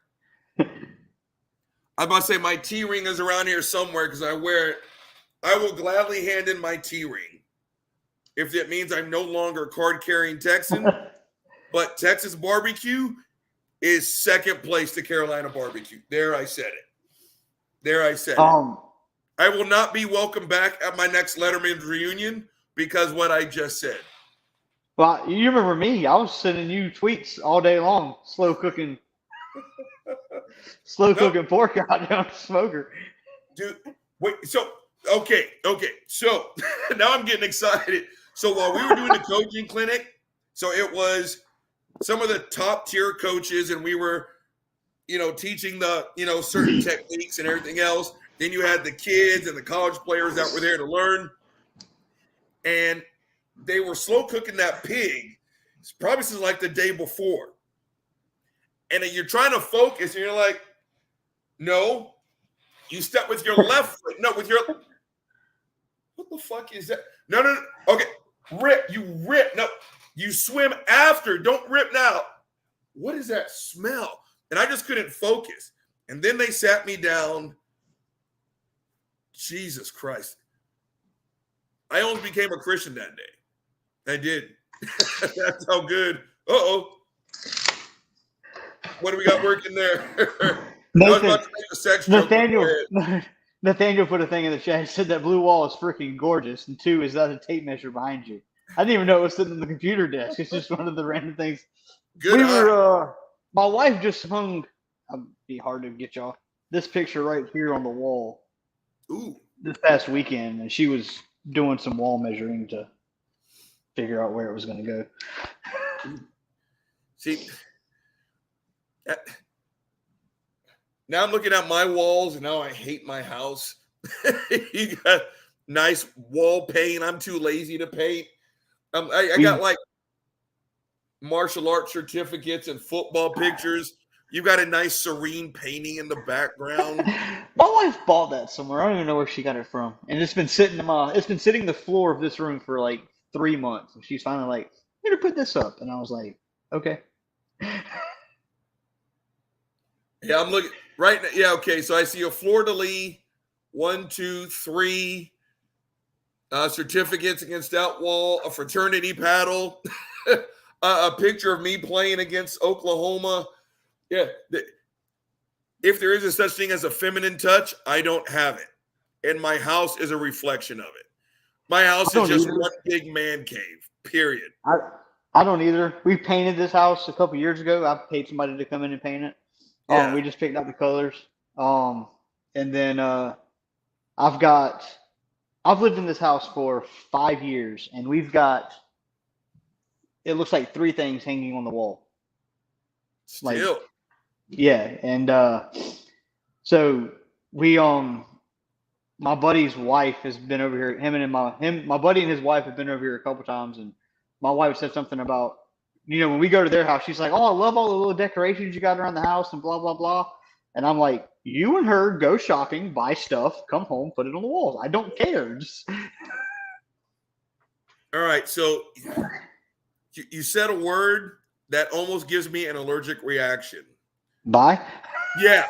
I'm about to say my T ring is around here somewhere because I wear it. I will gladly hand in my T ring if it means I'm no longer a card carrying Texan. But Texas barbecue is second place to Carolina barbecue. There, I said it. I will not be welcome back at my next Letterman's reunion because what I just said. Well, you remember me. I was sending you tweets all day long, slow cooking pork out there on the smoker. Dude, wait, so, okay. So, now I'm getting excited. So, while we were doing the coaching clinic, so it was some of the top tier coaches, and we were, teaching the, certain techniques and everything else. Then you had the kids and the college players that were there to learn. And they were slow cooking that pig. It's probably since like the day before. And then you're trying to focus and you're like, no, you step with your left foot. No, with your, what the fuck is that? No. Okay. Rip. You rip. No, you swim after. Don't rip now. What is that smell? And I just couldn't focus. And then they sat me down. Jesus Christ. I almost became a Christian that day. I did. That's how good. Uh-oh. What do we got working there? I was about to make a sex joke. Nathaniel put a thing in the chat. He said that blue wall is freaking gorgeous. And 2, is that a tape measure behind you? I didn't even know it was sitting on the computer desk. It's just one of the random things. Good. My wife just hung. It'd be hard to get y'all this picture right here on the wall. Ooh. This past weekend, and she was doing some wall measuring to figure out where it was going to go. See, now I'm looking at my walls, and now I hate my house. You got nice wall paint. I'm too lazy to paint. I got like martial arts certificates and football pictures. You got a nice serene painting in the background. My wife bought that somewhere. I don't even know where she got it from. And it's been sitting in the floor of this room for like 3 months. And she's finally like, I'm gonna put this up. And I was like, okay. Yeah, I'm looking right now. Yeah, okay. So I see a fleur-de-lis, 1, 2, 3 certificates against that wall, a fraternity paddle, a picture of me playing against Oklahoma. Yeah. If there is a such thing as a feminine touch, I don't have it. And my house is a reflection of it. My house is just one big man cave, period. I don't either. We painted this house a couple years ago. I paid somebody to come in and paint it. Yeah. We just picked out the colors. And then I've lived in this house for 5 years, and we've got, it looks like 3 things hanging on the wall. Still. Yeah, and so we my buddy's wife has been over here. My buddy and his wife have been over here a couple times, and my wife said something about, when we go to their house, she's like, "Oh, I love all the little decorations you got around the house and blah blah blah." And I'm like, "You and her go shopping, buy stuff, come home, put it on the walls. I don't care." Just... All right, so you said a word that almost gives me an allergic reaction. Bye. Yeah.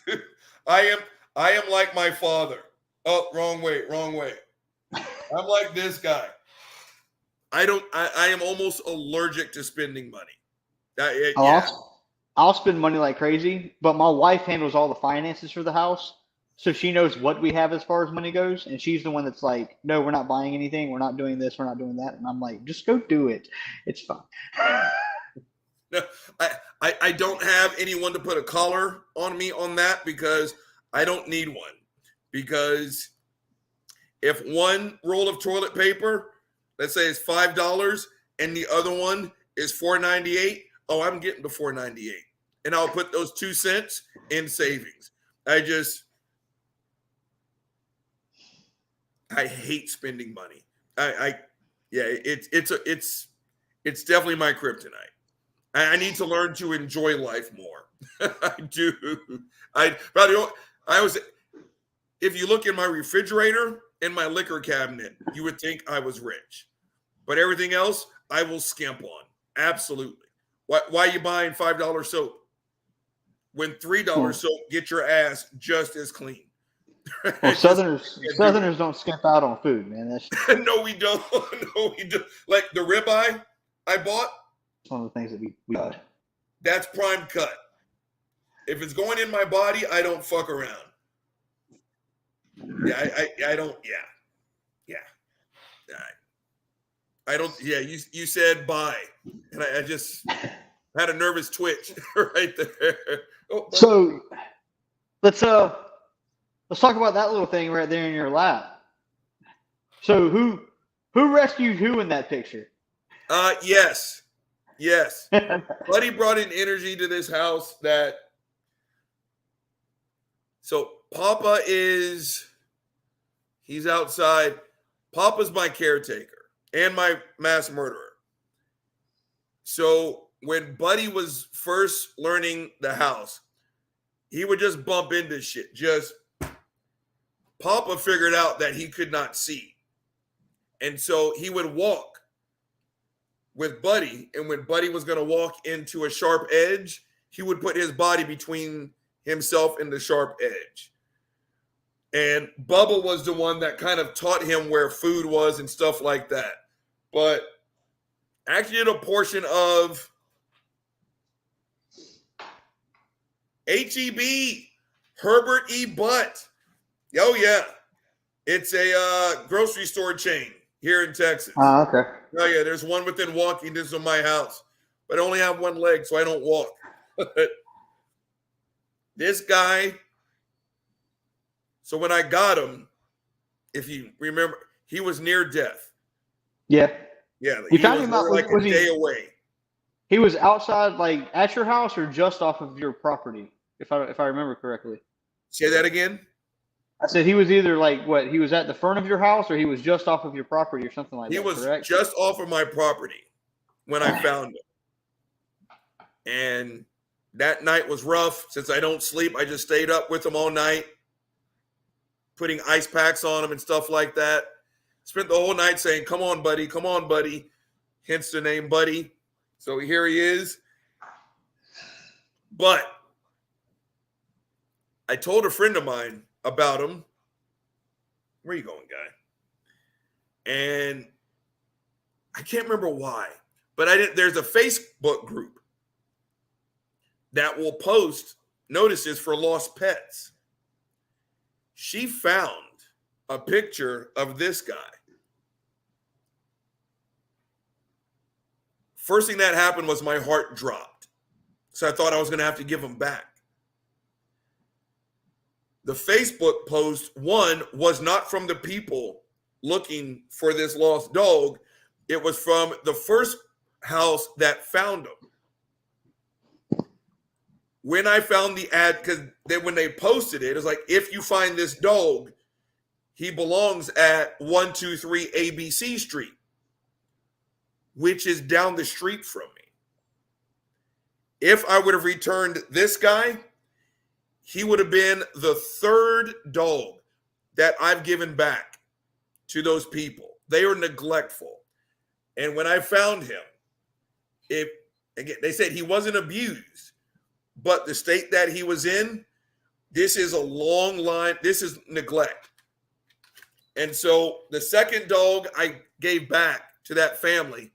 Dude, I am like my father. Oh, wrong way. I'm like this guy. I am almost allergic to spending money. Yeah. I'll spend money like crazy, but my wife handles all the finances for the house. So she knows what we have as far as money goes, and she's the one that's like, "No, we're not buying anything. We're not doing this. We're not doing that." And I'm like, "Just go do it. It's fine." No, I don't have anyone to put a collar on me on that because I don't need one. Because if one roll of toilet paper, let's say it's $5, and the other one is $4.98, oh, I'm getting the $4.98, and I'll put those 2 cents in savings. I hate spending money. It's definitely my kryptonite. I need to learn to enjoy life more. I do. If you look in my refrigerator and my liquor cabinet, you would think I was rich. But everything else, I will skimp on. Absolutely. Why are you buying $5 soap? When $3 soap get your ass just as clean. Well, Southerners don't skimp out on food, man. That's No, we don't. No, we don't. Like the ribeye I bought. one of the things that we got. That's prime cut. If it's going in my body, I don't fuck around. Yeah, I don't. Yeah. I don't. Yeah, you said bye, and I just had a nervous twitch right there. Oh, so let's talk about that little thing right there in your lap. So who rescued who in that picture? Yes. Buddy brought in energy to this house that. So Papa is He's outside. Papa's my caretaker and my mass murderer. So when Buddy was first learning the house, he would just bump into shit. Just Papa figured out that he could not see. And so he would walk with Buddy. And when Buddy was going to walk into a sharp edge, he would put his body between himself and the sharp edge. And Bubba was the one that kind of taught him where food was and stuff like that. But actually did a portion of HEB, Herbert E. Butt. Oh, yeah. It's a grocery store chain here in Texas. Oh, okay. Oh, yeah. There's one within walking distance of my house. But I only have one leg, so I don't walk. This guy, so when I got him, if you remember, he was near death. Yeah. Yeah. You He found was him out, more like a day away. He was outside, like at your house or just off of your property, if I remember correctly. Say that again? I said he was either like what, he was at the front of your house or he was just off of your property or something like He that, was correct? just off of my property when I found him. And that night was rough. Since I don't sleep, I just stayed up with him all night, putting ice packs on him and stuff like that. Spent the whole night saying, come on, buddy, come on, buddy. Hence the name Buddy. So here he is. But I told a friend of mine about him. Where you going, guy? And I can't remember why, but there's a Facebook group that will post notices for lost pets. She found a picture of this guy. First thing that happened was my heart dropped. So I thought I was going to have to give him back. The Facebook post, one, was not from the people looking for this lost dog. It was from the first house that found him. When I found the ad, because when they posted it, it was like, if you find this dog, he belongs at 123 ABC Street, which is down the street from me. If I would have returned this guy, he would have been the third dog that I've given back to those people. They are neglectful. And when I found him, again, they said he wasn't abused, but the state that he was in, this is a long line. This is neglect. And so the second dog I gave back to that family,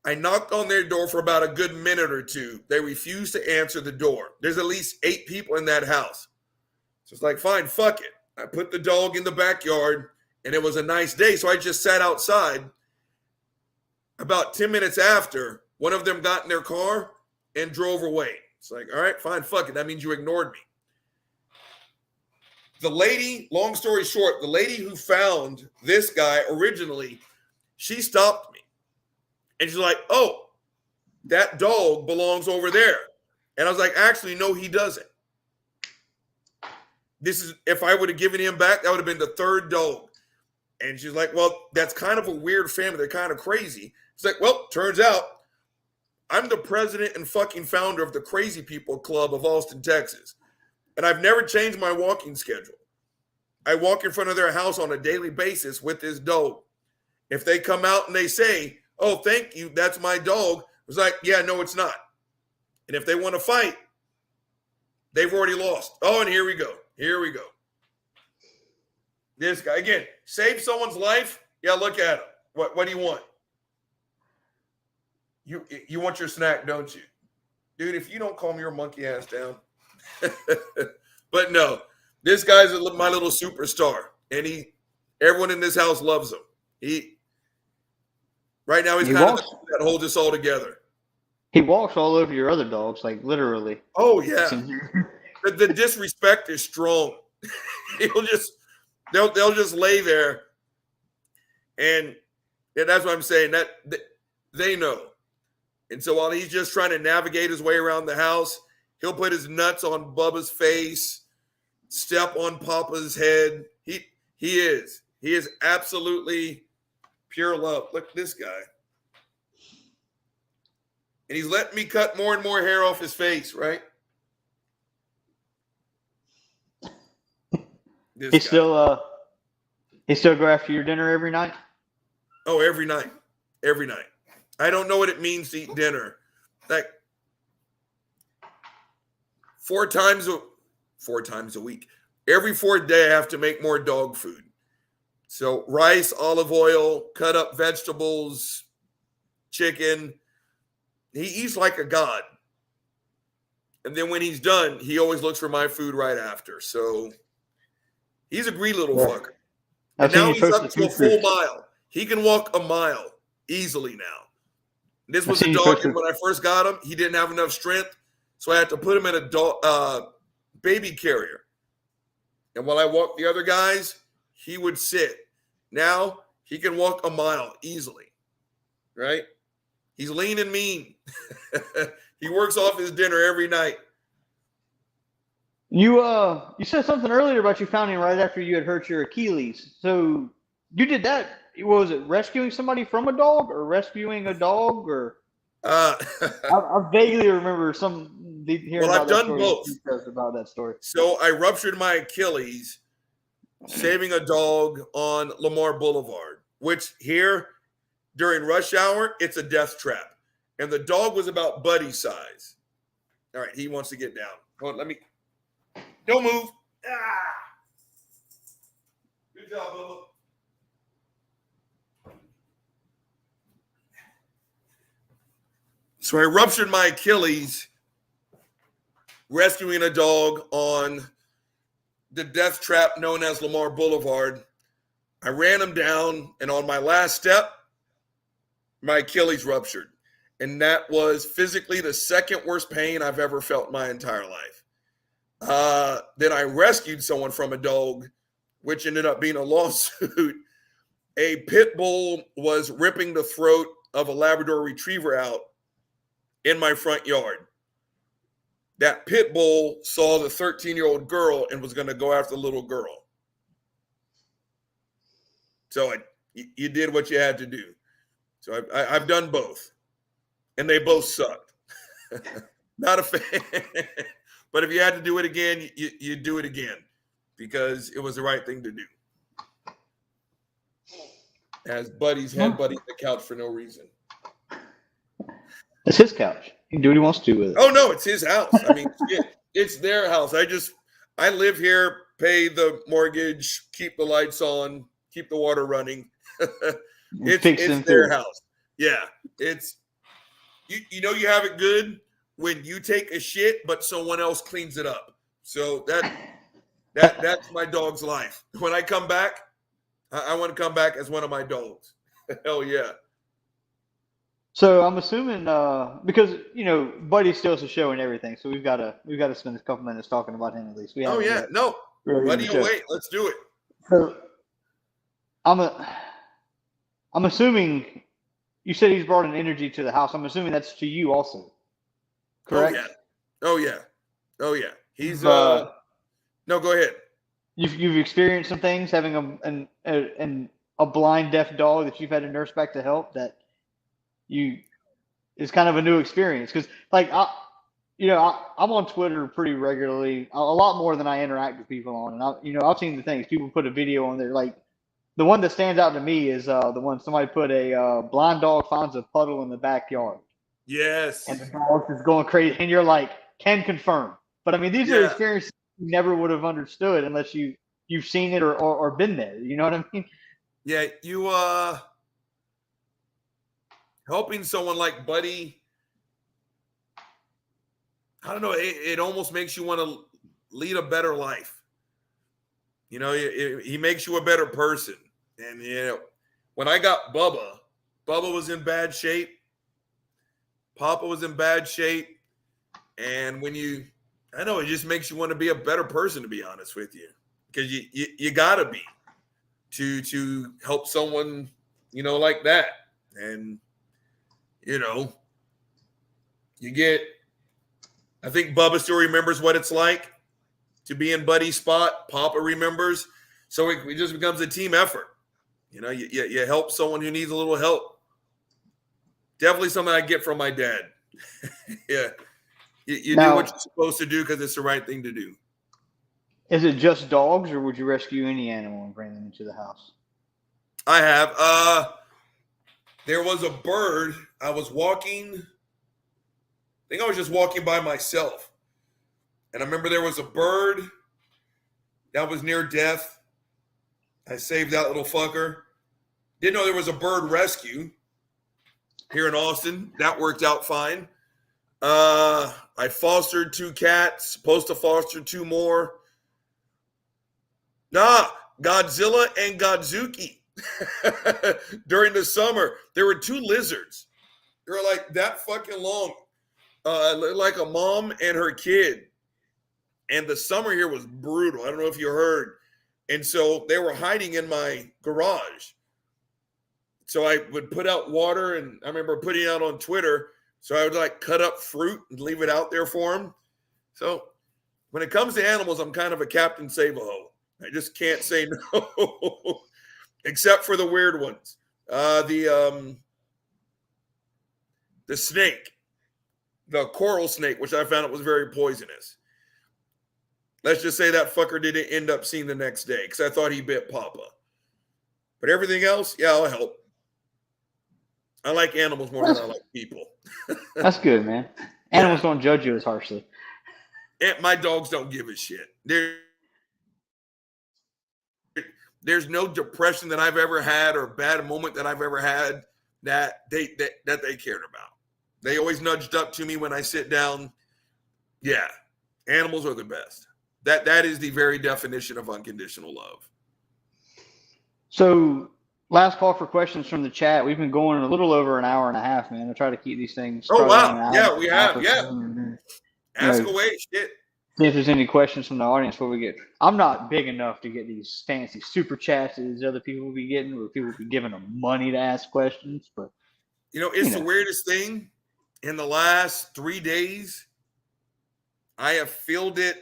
I knocked on their door for about a good minute or two. They refused to answer the door. There's at least 8 people in that house. So it's like, fine, fuck it. I put the dog in the backyard, and it was a nice day, so I just sat outside. About 10 minutes after, one of them got in their car and drove away. It's like, all right, fine, fuck it. That means you ignored me. The lady, long story short, the lady who found this guy originally, she stopped me. And she's like, oh, that dog belongs over there. And I was like, actually, no, he doesn't. This is, if I would have given him back, that would have been the third dog. And she's like, well, that's kind of a weird family. They're kind of crazy. It's like, well, turns out I'm the president and fucking founder of the Crazy People Club of Austin, Texas. And I've never changed my walking schedule. I walk in front of their house on a daily basis with this dog. If they come out and they say, oh, thank you, that's my dog, it's like, yeah, no, it's not. And if they want to fight, they've already lost. Oh, and here we go. Here we go. This guy, again, save someone's life? Yeah, look at him. What do you want? You want your snack, don't you? Dude, if you don't calm your monkey ass down. But no, this guy's my little superstar. And everyone in this house loves him. Right now, he's kind of the one that holds us all together. He walks all over your other dogs, like literally. Oh, yeah. The disrespect is strong. They'll just lay there. And that's what I'm saying. That they know. And so while he's just trying to navigate his way around the house, he'll put his nuts on Bubba's face, step on Papa's head. He is. He is absolutely pure love. Look at this guy. And he's letting me cut more and more hair off his face, right? This He guy. still go after your dinner every night? Oh, every night. Every night. I don't know what it means to eat dinner. Like 4 times a week. Every 4th day I have to make more dog food. So rice, olive oil, cut up vegetables, chicken. He eats like a god. And then when he's done, he always looks for my food right after. So he's a greedy little fucker. And now he's up to a full mile. He can walk a mile easily now. This was a dog, and when I first got him, he didn't have enough strength. So I had to put him in a baby carrier. And while I walked the other guys, he would sit. Now he can walk a mile easily, right? He's lean and mean. He works off his dinner every night. You said something earlier about you found him right after you had hurt your Achilles. So you did that. What was it, rescuing somebody from a dog or rescuing a dog? Or I vaguely remember hearing I've about done that story. both. About that story. So I ruptured my Achilles saving a dog on Lamar Boulevard, which here during rush hour, it's a death trap. And the dog was about Buddy size. All right, he wants to get down. Hold on, don't move. Good job, Bubba. So I ruptured my Achilles rescuing a dog on the death trap known as Lamar Boulevard. I ran him down, and on my last step, my Achilles ruptured. And that was physically the second worst pain I've ever felt in my entire life. Then I rescued someone from a dog, which ended up being a lawsuit. A pit bull was ripping the throat of a Labrador retriever out in my front yard. That pit bull saw the 13-year-old girl and was going to go after the little girl. So you did what you had to do. So I've done both. And they both sucked. Not a fan. But if you had to do it again, you do it again because it was the right thing to do. As Buddy's headbutting the couch for no reason. It's his couch. He can do what he wants to with it. Oh, no, it's his house. I mean, it's their house. I live here, pay the mortgage, keep the lights on, keep the water running. It's their house. Yeah, it's you know you have it good when you take a shit, but someone else cleans it up. So that's my dog's life. When I come back, I want to come back as one of my dogs. Hell yeah. So I'm assuming because Buddy steals the show and everything, so we've got to spend a couple minutes talking about him at least. No, Buddy, wait, let's do it. So I'm assuming you said he's brought an energy to the house. I'm assuming that's to you also. Correct? Oh yeah. He's no, go ahead. You've experienced some things having a blind deaf dog that you've had to nurse back to help that is kind of a new experience because I'm on Twitter pretty regularly, a lot more than I interact with people on, and I've seen the things people put a video on there. Like the one that stands out to me is the one somebody put a blind dog finds a puddle in the backyard. Yes, and the dog is going crazy, and you're like, can confirm. But I mean, these are experiences you never would have understood unless you've seen it or been there. You know what I mean? Yeah, you helping someone like Buddy, I don't know, it almost makes you want to lead a better life. He makes you a better person. And, when I got Bubba was in bad shape. Papa was in bad shape. And it just makes you want to be a better person, to be honest with you. Because you got to be to help someone, like that. And, I think Bubba still remembers what it's like to be in Buddy's spot. Papa remembers. So it just becomes a team effort. You know, you help someone who needs a little help. Definitely something I get from my dad. Yeah. You do what you're supposed to do because it's the right thing to do. Is it just dogs, or would you rescue any animal and bring them into the house? I have. There was a bird. I was walking. I think I was just walking by myself. And I remember there was a bird that was near death. I saved that little fucker. Didn't know there was a bird rescue here in Austin. That worked out fine. I fostered 2 cats. Supposed to foster 2 more. Godzilla and Godzuki. During the summer, there were 2 lizards. They were like that fucking long. Like a mom and her kid. And the summer here was brutal. I don't know if you heard. And so they were hiding in my garage. So I would put out water, and I remember putting it out on Twitter. So I would like cut up fruit and leave it out there for them. So when it comes to animals, I'm kind of a Captain Save-A-Ho. I just can't say no, except for the weird ones. The snake, the coral snake, which I found out was very poisonous. Let's just say that fucker didn't end up seeing the next day because I thought he bit Papa. But everything else, yeah, I'll help. I like animals more than I like people. That's good, man. Animals don't judge you as harshly. And my dogs don't give a shit. There's no depression that I've ever had or bad moment that I've ever had that they cared about. They always nudged up to me when I sit down. Yeah, animals are the best. That is the very definition of unconditional love. So, last call for questions from the chat. We've been going a little over an hour and a half, man. I try to keep these things. Oh wow, yeah, we have, yeah. Ask away, shit. See if there's any questions from the audience before we get. I'm not big enough to get these fancy super chats that these other people will be getting, where people will be giving them money to ask questions. But it's the weirdest thing. In the last 3 days, I have fielded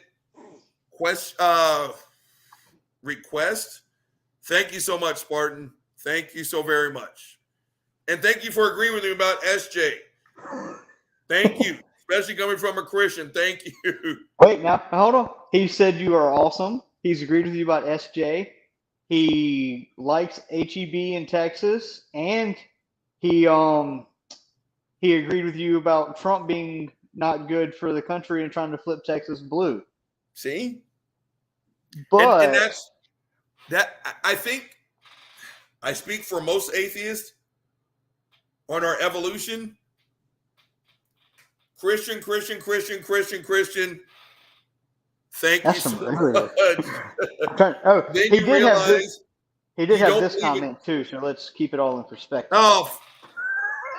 request. Thank you so much, Spartan. Thank you so very much. And thank you for agreeing with me about SJ. Thank you. Especially coming from a Christian. Thank you. Wait, now, hold on. He said you are awesome. He's agreed with you about SJ. He likes HEB in Texas. And he agreed with you about Trump being not good for the country and trying to flip Texas blue. See? But and I think I speak for most atheists on our evolution. Christian. Thank you so much. Then you realize he did have this comment too, so let's keep it all in perspective. Oh,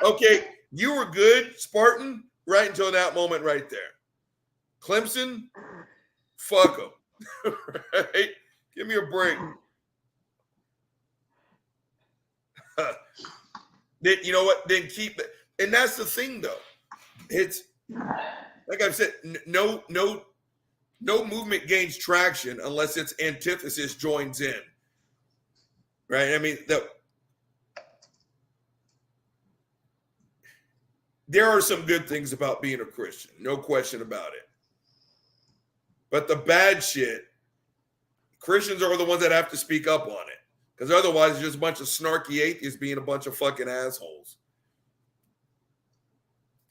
okay. You were good, Spartan, right until that moment right there. Clemson, fuck them. Right? Give me a break. Then, you know what? Then keep it. And that's the thing, though. It's like I've said, no movement gains traction unless its antithesis joins in. Right? I mean, there are some good things about being a Christian, no question about it. But the bad shit, Christians are the ones that have to speak up on it. Because otherwise, it's just a bunch of snarky atheists being a bunch of fucking assholes.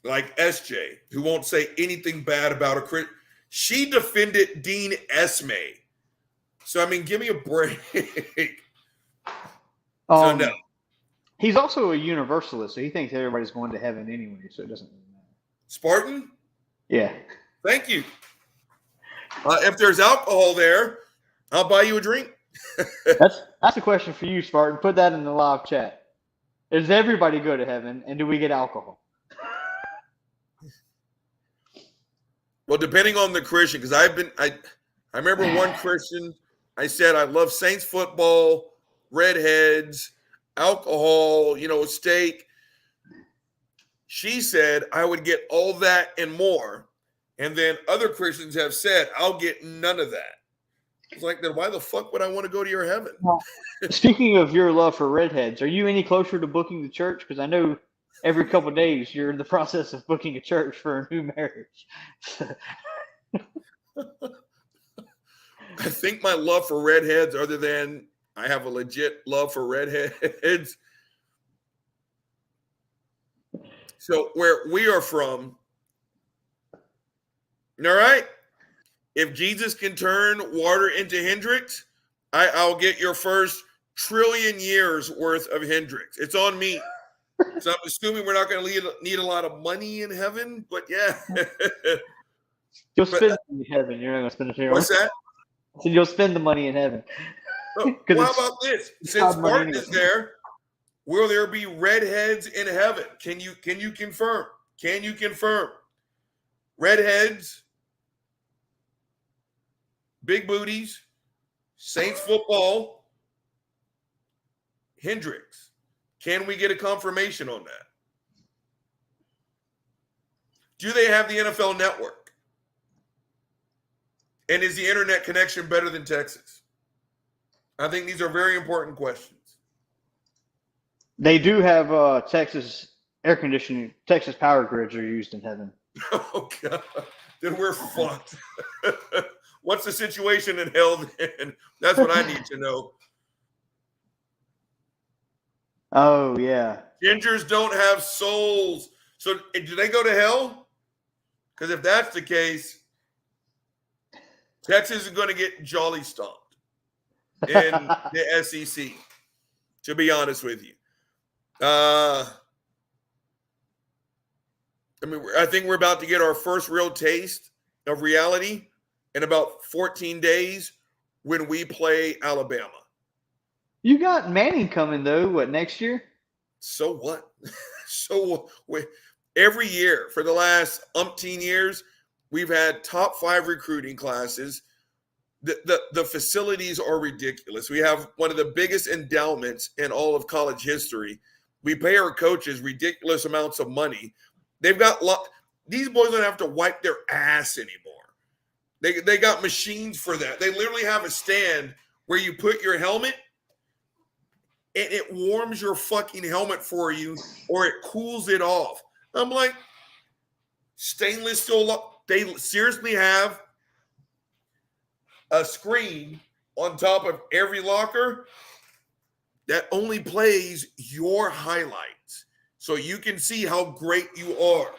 Like SJ, who won't say anything bad about a Christian. She defended Dean Esme. So, I mean, give me a break. So, no. He's also a universalist, so he thinks everybody's going to heaven anyway, so it doesn't really matter. Spartan? Yeah. Thank you. If there's alcohol there, I'll buy you a drink. That's a question for you, Spartan. Put that in the live chat. Does everybody go to heaven, and do we get alcohol? Well, depending on the Christian, because I remember one Christian, I said, I love Saints football, redheads, alcohol, steak. She said, I would get all that and more. And then other Christians have said, I'll get none of that. It's like, then why the fuck would I want to go to your heaven? Well, speaking of your love for redheads, are you any closer to booking the church? Because I know every couple of days you're in the process of booking a church for a new marriage. I think my love for redheads, other than I have a legit love for redheads. So where we are from, all right, if Jesus can turn water into Hendrix, I'll get your first trillion years worth of Hendrix. It's on me. So I'm assuming we're not going to need a lot of money in heaven, but yeah. You'll spend it in heaven. You're not going to spend it here. What's that? So you'll spend the money in heaven. Well, how about this? Since Martin is there, will there be redheads in heaven? Can you confirm? Can you confirm? Redheads, big booties, Saints football, Hendrix. Can we get a confirmation on that? Do they have the NFL network? And is the internet connection better than Texas? I think these are very important questions. They do have Texas air conditioning. Texas power grids are used in heaven. Oh, God. Then we're fucked. What's the situation in hell then? That's what I need to know. Oh, yeah. Gingers don't have souls. So do they go to hell? Because if that's the case, Texas is going to get jolly stomped in the SEC, to be honest with you. I think we're about to get our first real taste of reality in about 14 days when we play Alabama. You got Manning coming, though, next year? So what? Every year for the last umpteen years, we've had top 5 recruiting classes. The facilities are ridiculous. We have one of the biggest endowments in all of college history. We pay our coaches ridiculous amounts of money. They've got these boys don't have to wipe their ass anymore. They got machines for that. They literally have a stand where you put your helmet and it warms your fucking helmet for you, or it cools it off. I'm like, stainless steel. They seriously have a screen on top of every locker that only plays your highlights, so you can see how great you are.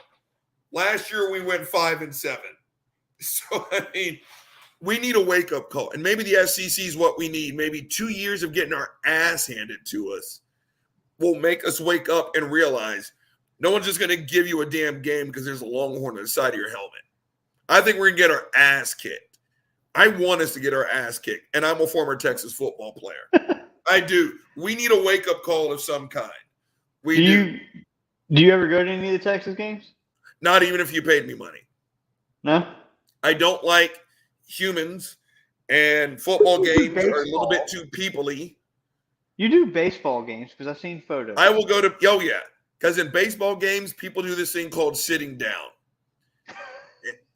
Last year we went 5-7. So I mean, we need a wake-up call. And maybe the SEC is what we need. Maybe 2 years of getting our ass handed to us will make us wake up and realize no one's just going to give you a damn game because there's a Longhorn on the side of your helmet. I think we're going to get our ass kicked. I want us to get our ass kicked, and I'm a former Texas football player. I do. We need a wake-up call of some kind. We do. Do you ever go to any of the Texas games? Not even if you paid me money. No? I don't like humans, and football games are a little bit too people-y. You do baseball games because I've seen photos. I will go to because in baseball games, people do this thing called sitting down.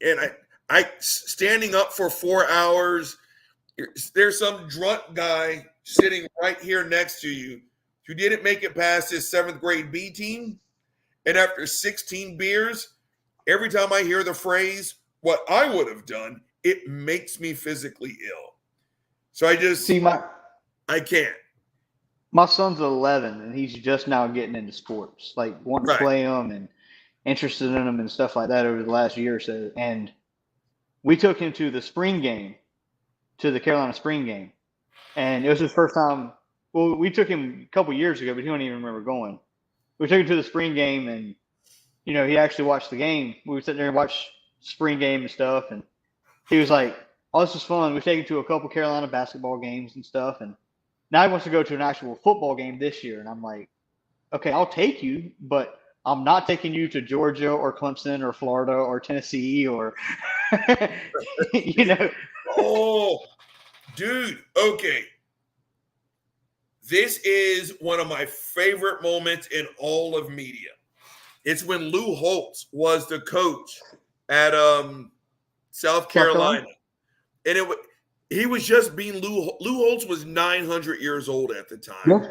And I standing up for 4 hours, there's some drunk guy sitting right here next to you who didn't make it past his 7th grade B team. And after 16 beers, every time I hear the phrase, what I would have done, it makes me physically ill. So I just I can't. My son's 11, and he's just now getting into sports, like wanting to play them and interested in them and stuff like that over the last year or so. And we took him to the spring game, to the Carolina spring game. And it was his first time. Well, we took him a couple years ago, but he don't even remember going. We took him to the spring game, and, you know, he actually watched the game. We were sitting there and watched spring game and stuff. And he was like, oh, this is fun. We've taken him to a couple Carolina basketball games and stuff. And now he wants to go to an actual football game this year. And I'm like, okay, I'll take you, but I'm not taking you to Georgia or Clemson or Florida or Tennessee or, you know. Oh, dude. Okay. This is one of my favorite moments in all of media. It's when Lou Holtz was the coach at South Carolina. And He was just being Lou Holtz was 900 years old at the time.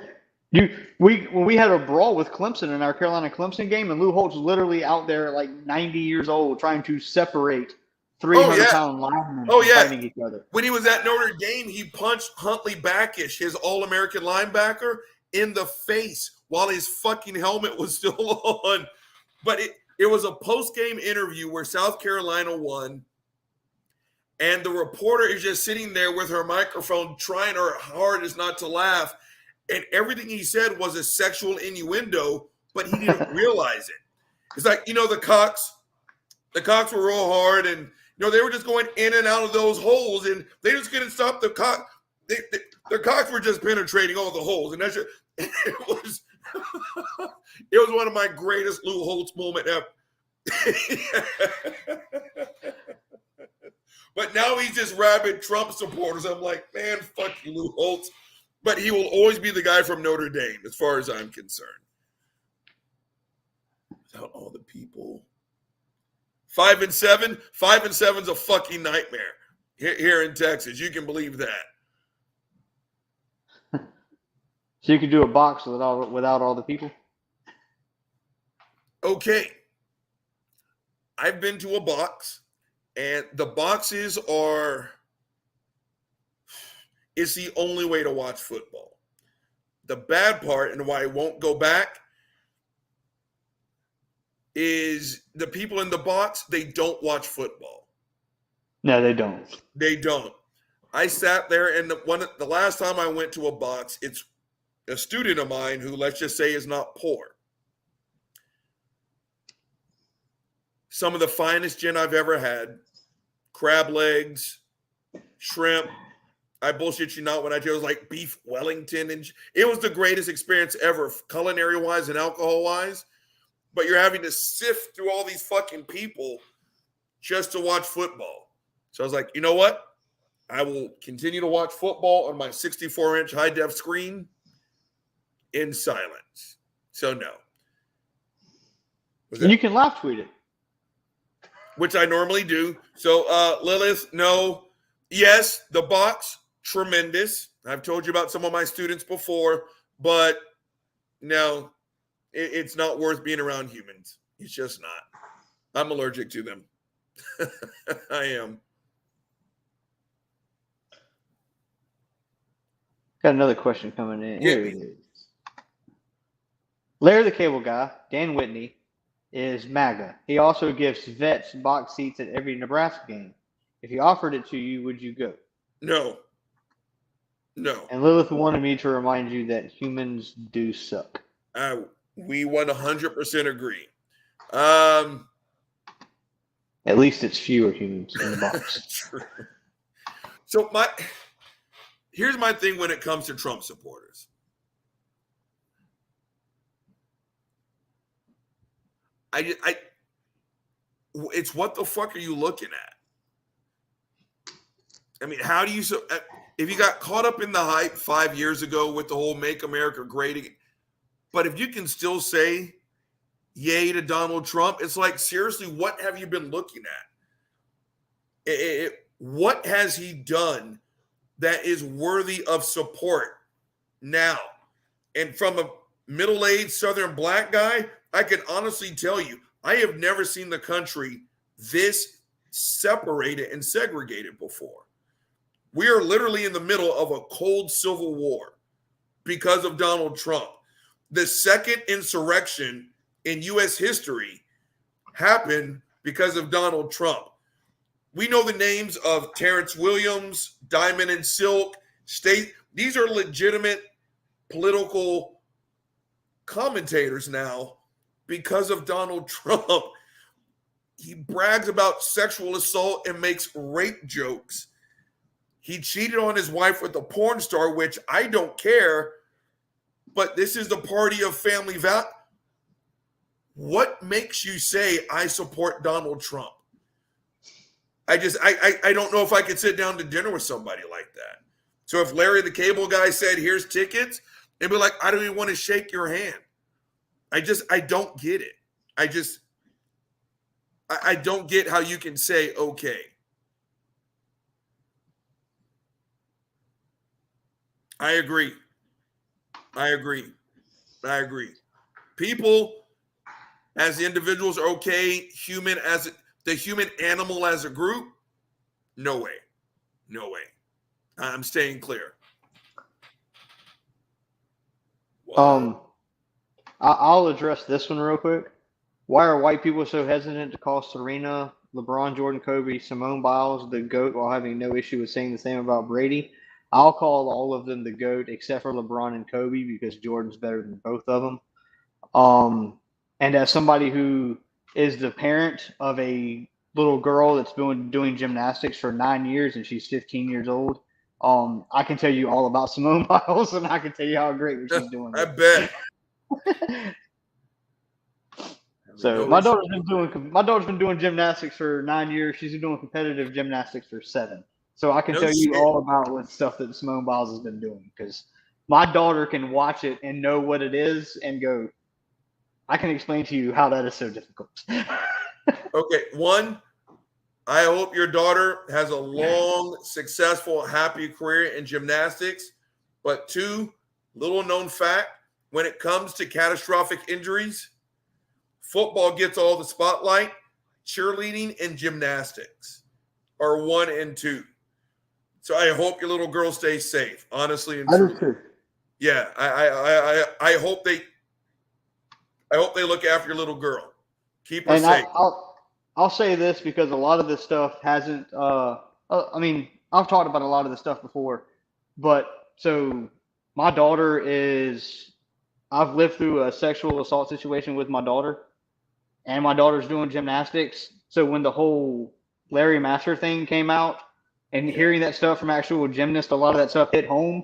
Yeah. When we had a brawl with Clemson in our Carolina Clemson game, and Lou Holtz was literally out there like 90 years old trying to separate 300-pound linemen Oh from yeah. fighting each other. When he was at Notre Dame, he punched Huntley Backish, his All-American linebacker, in the face while his fucking helmet was still on. But it was a post-game interview where South Carolina won, and the reporter is just sitting there with her microphone trying her hardest not to laugh, and everything he said was a sexual innuendo, but he didn't realize it. It's like, the Cox were real hard, and they were just going in and out of those holes, and they just couldn't stop the Cox. The Cox were just penetrating all the holes, and that's just, it was one of my greatest Lou Holtz moment ever. But now he's just rabid Trump supporters. I'm like, man, fuck you, Lou Holtz. But he will always be the guy from Notre Dame, as far as I'm concerned. Without all the people. 5 and 7. 5 and 7's a fucking nightmare here in Texas. You can believe that. So you could do a box without all the people? Okay. I've been to a box, and the boxes it's the only way to watch football. The bad part, and why I won't go back, is the people in the box, they don't watch football. No, they don't. They don't. I sat there, and the last time I went to a box, it's a student of mine who, let's just say, is not poor. Some of the finest gin I've ever had, crab legs, shrimp. I bullshit you not when I tell you it was like beef Wellington, and it was the greatest experience ever, culinary-wise and alcohol-wise. But you're having to sift through all these fucking people just to watch football. So I was like, you know what? I will continue to watch football on my 64-inch high-def screen in silence. So no. You can live tweet it. Which I normally do. So Lilith, no. Yes, the box, tremendous. I've told you about some of my students before, but no, it's not worth being around humans. It's just not. I'm allergic to them. I am. Got another question coming in. Here it is. Larry the Cable Guy, Dan Whitney, is MAGA. He also gives vets box seats at every Nebraska game. If he offered it to you, would you go? No. And Lilith wanted me to remind you that humans do suck. We 100% agree. At least it's fewer humans in the box. True. So here's my thing when it comes to Trump supporters. It's what the fuck are you looking at? I mean, how do you if you got caught up in the hype 5 years ago with the whole "Make America Great Again," but if you can still say yay to Donald Trump, it's like, seriously, what have you been looking at? What has he done that is worthy of support now? And from a middle-aged Southern black guy, I can honestly tell you, I have never seen the country this separated and segregated before. We are literally in the middle of a cold civil war because of Donald Trump. The second insurrection in U.S. history happened because of Donald Trump. We know the names of Terrence Williams, Diamond and Silk, State. These are legitimate political commentators now because of Donald Trump. He brags about sexual assault and makes rape jokes. He cheated on his wife with a porn star, which I don't care, but this is the party of family value. What makes you say I support Donald Trump? I don't know if I could sit down to dinner with somebody like that. So if Larry the Cable Guy said, here's tickets, they'd be like, I don't even want to shake your hand. I don't get it. I don't get how you can say, okay. I agree. People as individuals are okay. The human animal as a group, no way. I'm staying clear. What? I'll address this one real quick. Why are white people so hesitant to call Serena, LeBron, Jordan, Kobe, Simone Biles the GOAT while having no issue with saying the same about Brady? I'll call all of them the GOAT except for LeBron and Kobe because Jordan's better than both of them. And as somebody who is the parent of a little girl that's been doing gymnastics for 9 years and she's 15 years old, I can tell you all about Simone Biles and I can tell you how great she's doing. I bet. So my daughter's been doing gymnastics for 9 years. She's been doing competitive gymnastics for 7. So I can tell you all about what stuff that Simone Biles has been doing because my daughter can watch it and know what it is and go, I can explain to you how that is so difficult. Okay, one, I hope your daughter has a long, successful, happy career in gymnastics. But two, little known fact, when it comes to catastrophic injuries, football gets all the spotlight. Cheerleading and gymnastics are 1 and 2. So I hope your little girl stays safe, honestly and truly. Too. Yeah, I hope they look after your little girl. Keep her safe. I'll say this because a lot of this stuff hasn't. I mean, I've talked about a lot of this stuff before, but so my daughter is. I've lived through a sexual assault situation with my daughter, and my daughter's doing gymnastics. So when the whole Larry Master thing came out, and hearing that stuff from actual gymnasts, a lot of that stuff hit home.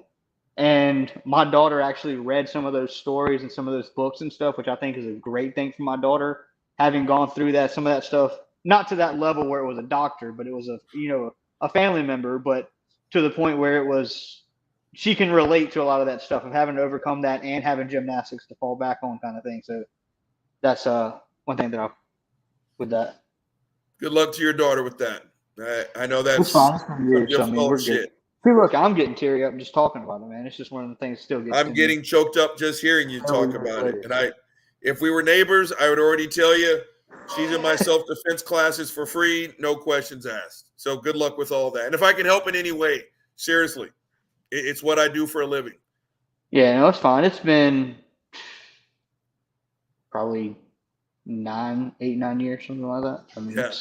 And my daughter actually read some of those stories and some of those books and stuff, which I think is a great thing for my daughter, having gone through that, some of that stuff, not to that level where it was a doctor, but it was a family member, but to the point where it was, she can relate to a lot of that stuff of having to overcome that and having gymnastics to fall back on kind of thing. So that's one thing that with that. Good luck to your daughter with that. I know that's some difficult shit. See, look, I'm getting teary up just talking about it, man. It's just one of the things that still gets. I'm getting choked up just hearing you talk about it. And if we were neighbors, I would already tell you she's in my self-defense classes for free, no questions asked. So good luck with all that. And if I can help in any way, seriously, it's what I do for a living. Yeah, no, it's fine. It's been probably 9 years, something like that. I mean, yeah.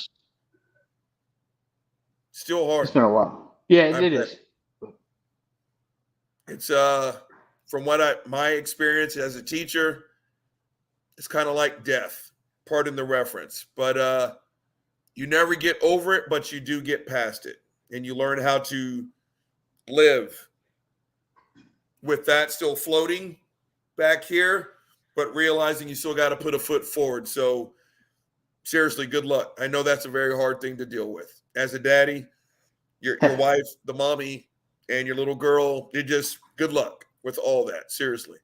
Still hard. It's been a while. Yeah, it is. It's from what my experience as a teacher, it's kind of like death. Pardon the reference, but you never get over it, but you do get past it, and you learn how to live with that still floating back here, but realizing you still got to put a foot forward. So seriously, good luck. I know that's a very hard thing to deal with. As a daddy, your wife, the mommy, and your little girl, you just good luck with all that. Seriously.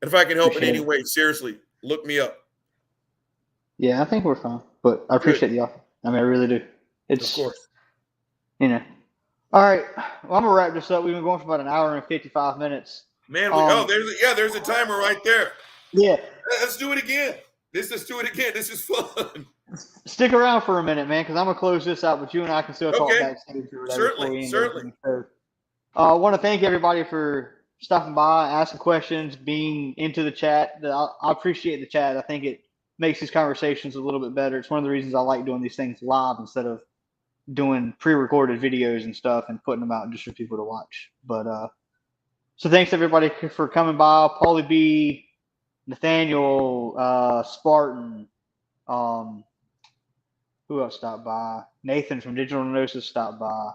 And if I can help in any way, seriously, look me up. Yeah, I think we're fine. But I appreciate the offer. I mean, I really do. Of course. All right. Well, I'm gonna wrap this up. We've been going for about an hour and 55 minutes. Man, there's a timer right there. Yeah. Let's do it again. Let's do it again. This is fun. Stick around for a minute, man, because I'm gonna close this out, but you and I can still talk backstage or whatever. Certainly. So, I want to thank everybody for stopping by, asking questions, being into the chat. I appreciate the chat. I think it makes these conversations a little bit better. It's one of the reasons I like doing these things live instead of doing pre-recorded videos and stuff and putting them out just for people to watch. But so thanks everybody for coming by. Paulie B, Nathaniel, Spartan, who else stopped by? Nathan from Digital Gnosis stopped by.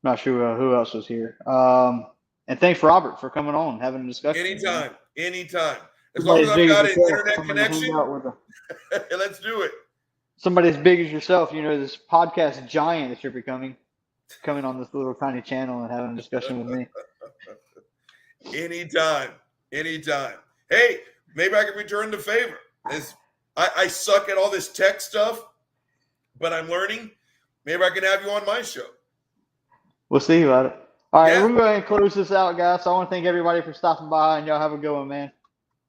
Not sure who else was here. And thanks Robert for coming on, having a discussion. Anytime. As long as I've got an internet connection, let's do it. Somebody as big as yourself, this podcast giant that you're becoming, coming on this little tiny channel and having a discussion with me. Anytime. Hey, maybe I can return the favor. I suck at all this tech stuff, but I'm learning. Maybe I can have you on my show. We'll see about it. All right, Yeah. we're going to close this out, guys. So I want to thank everybody for stopping by, and y'all have a good one, man.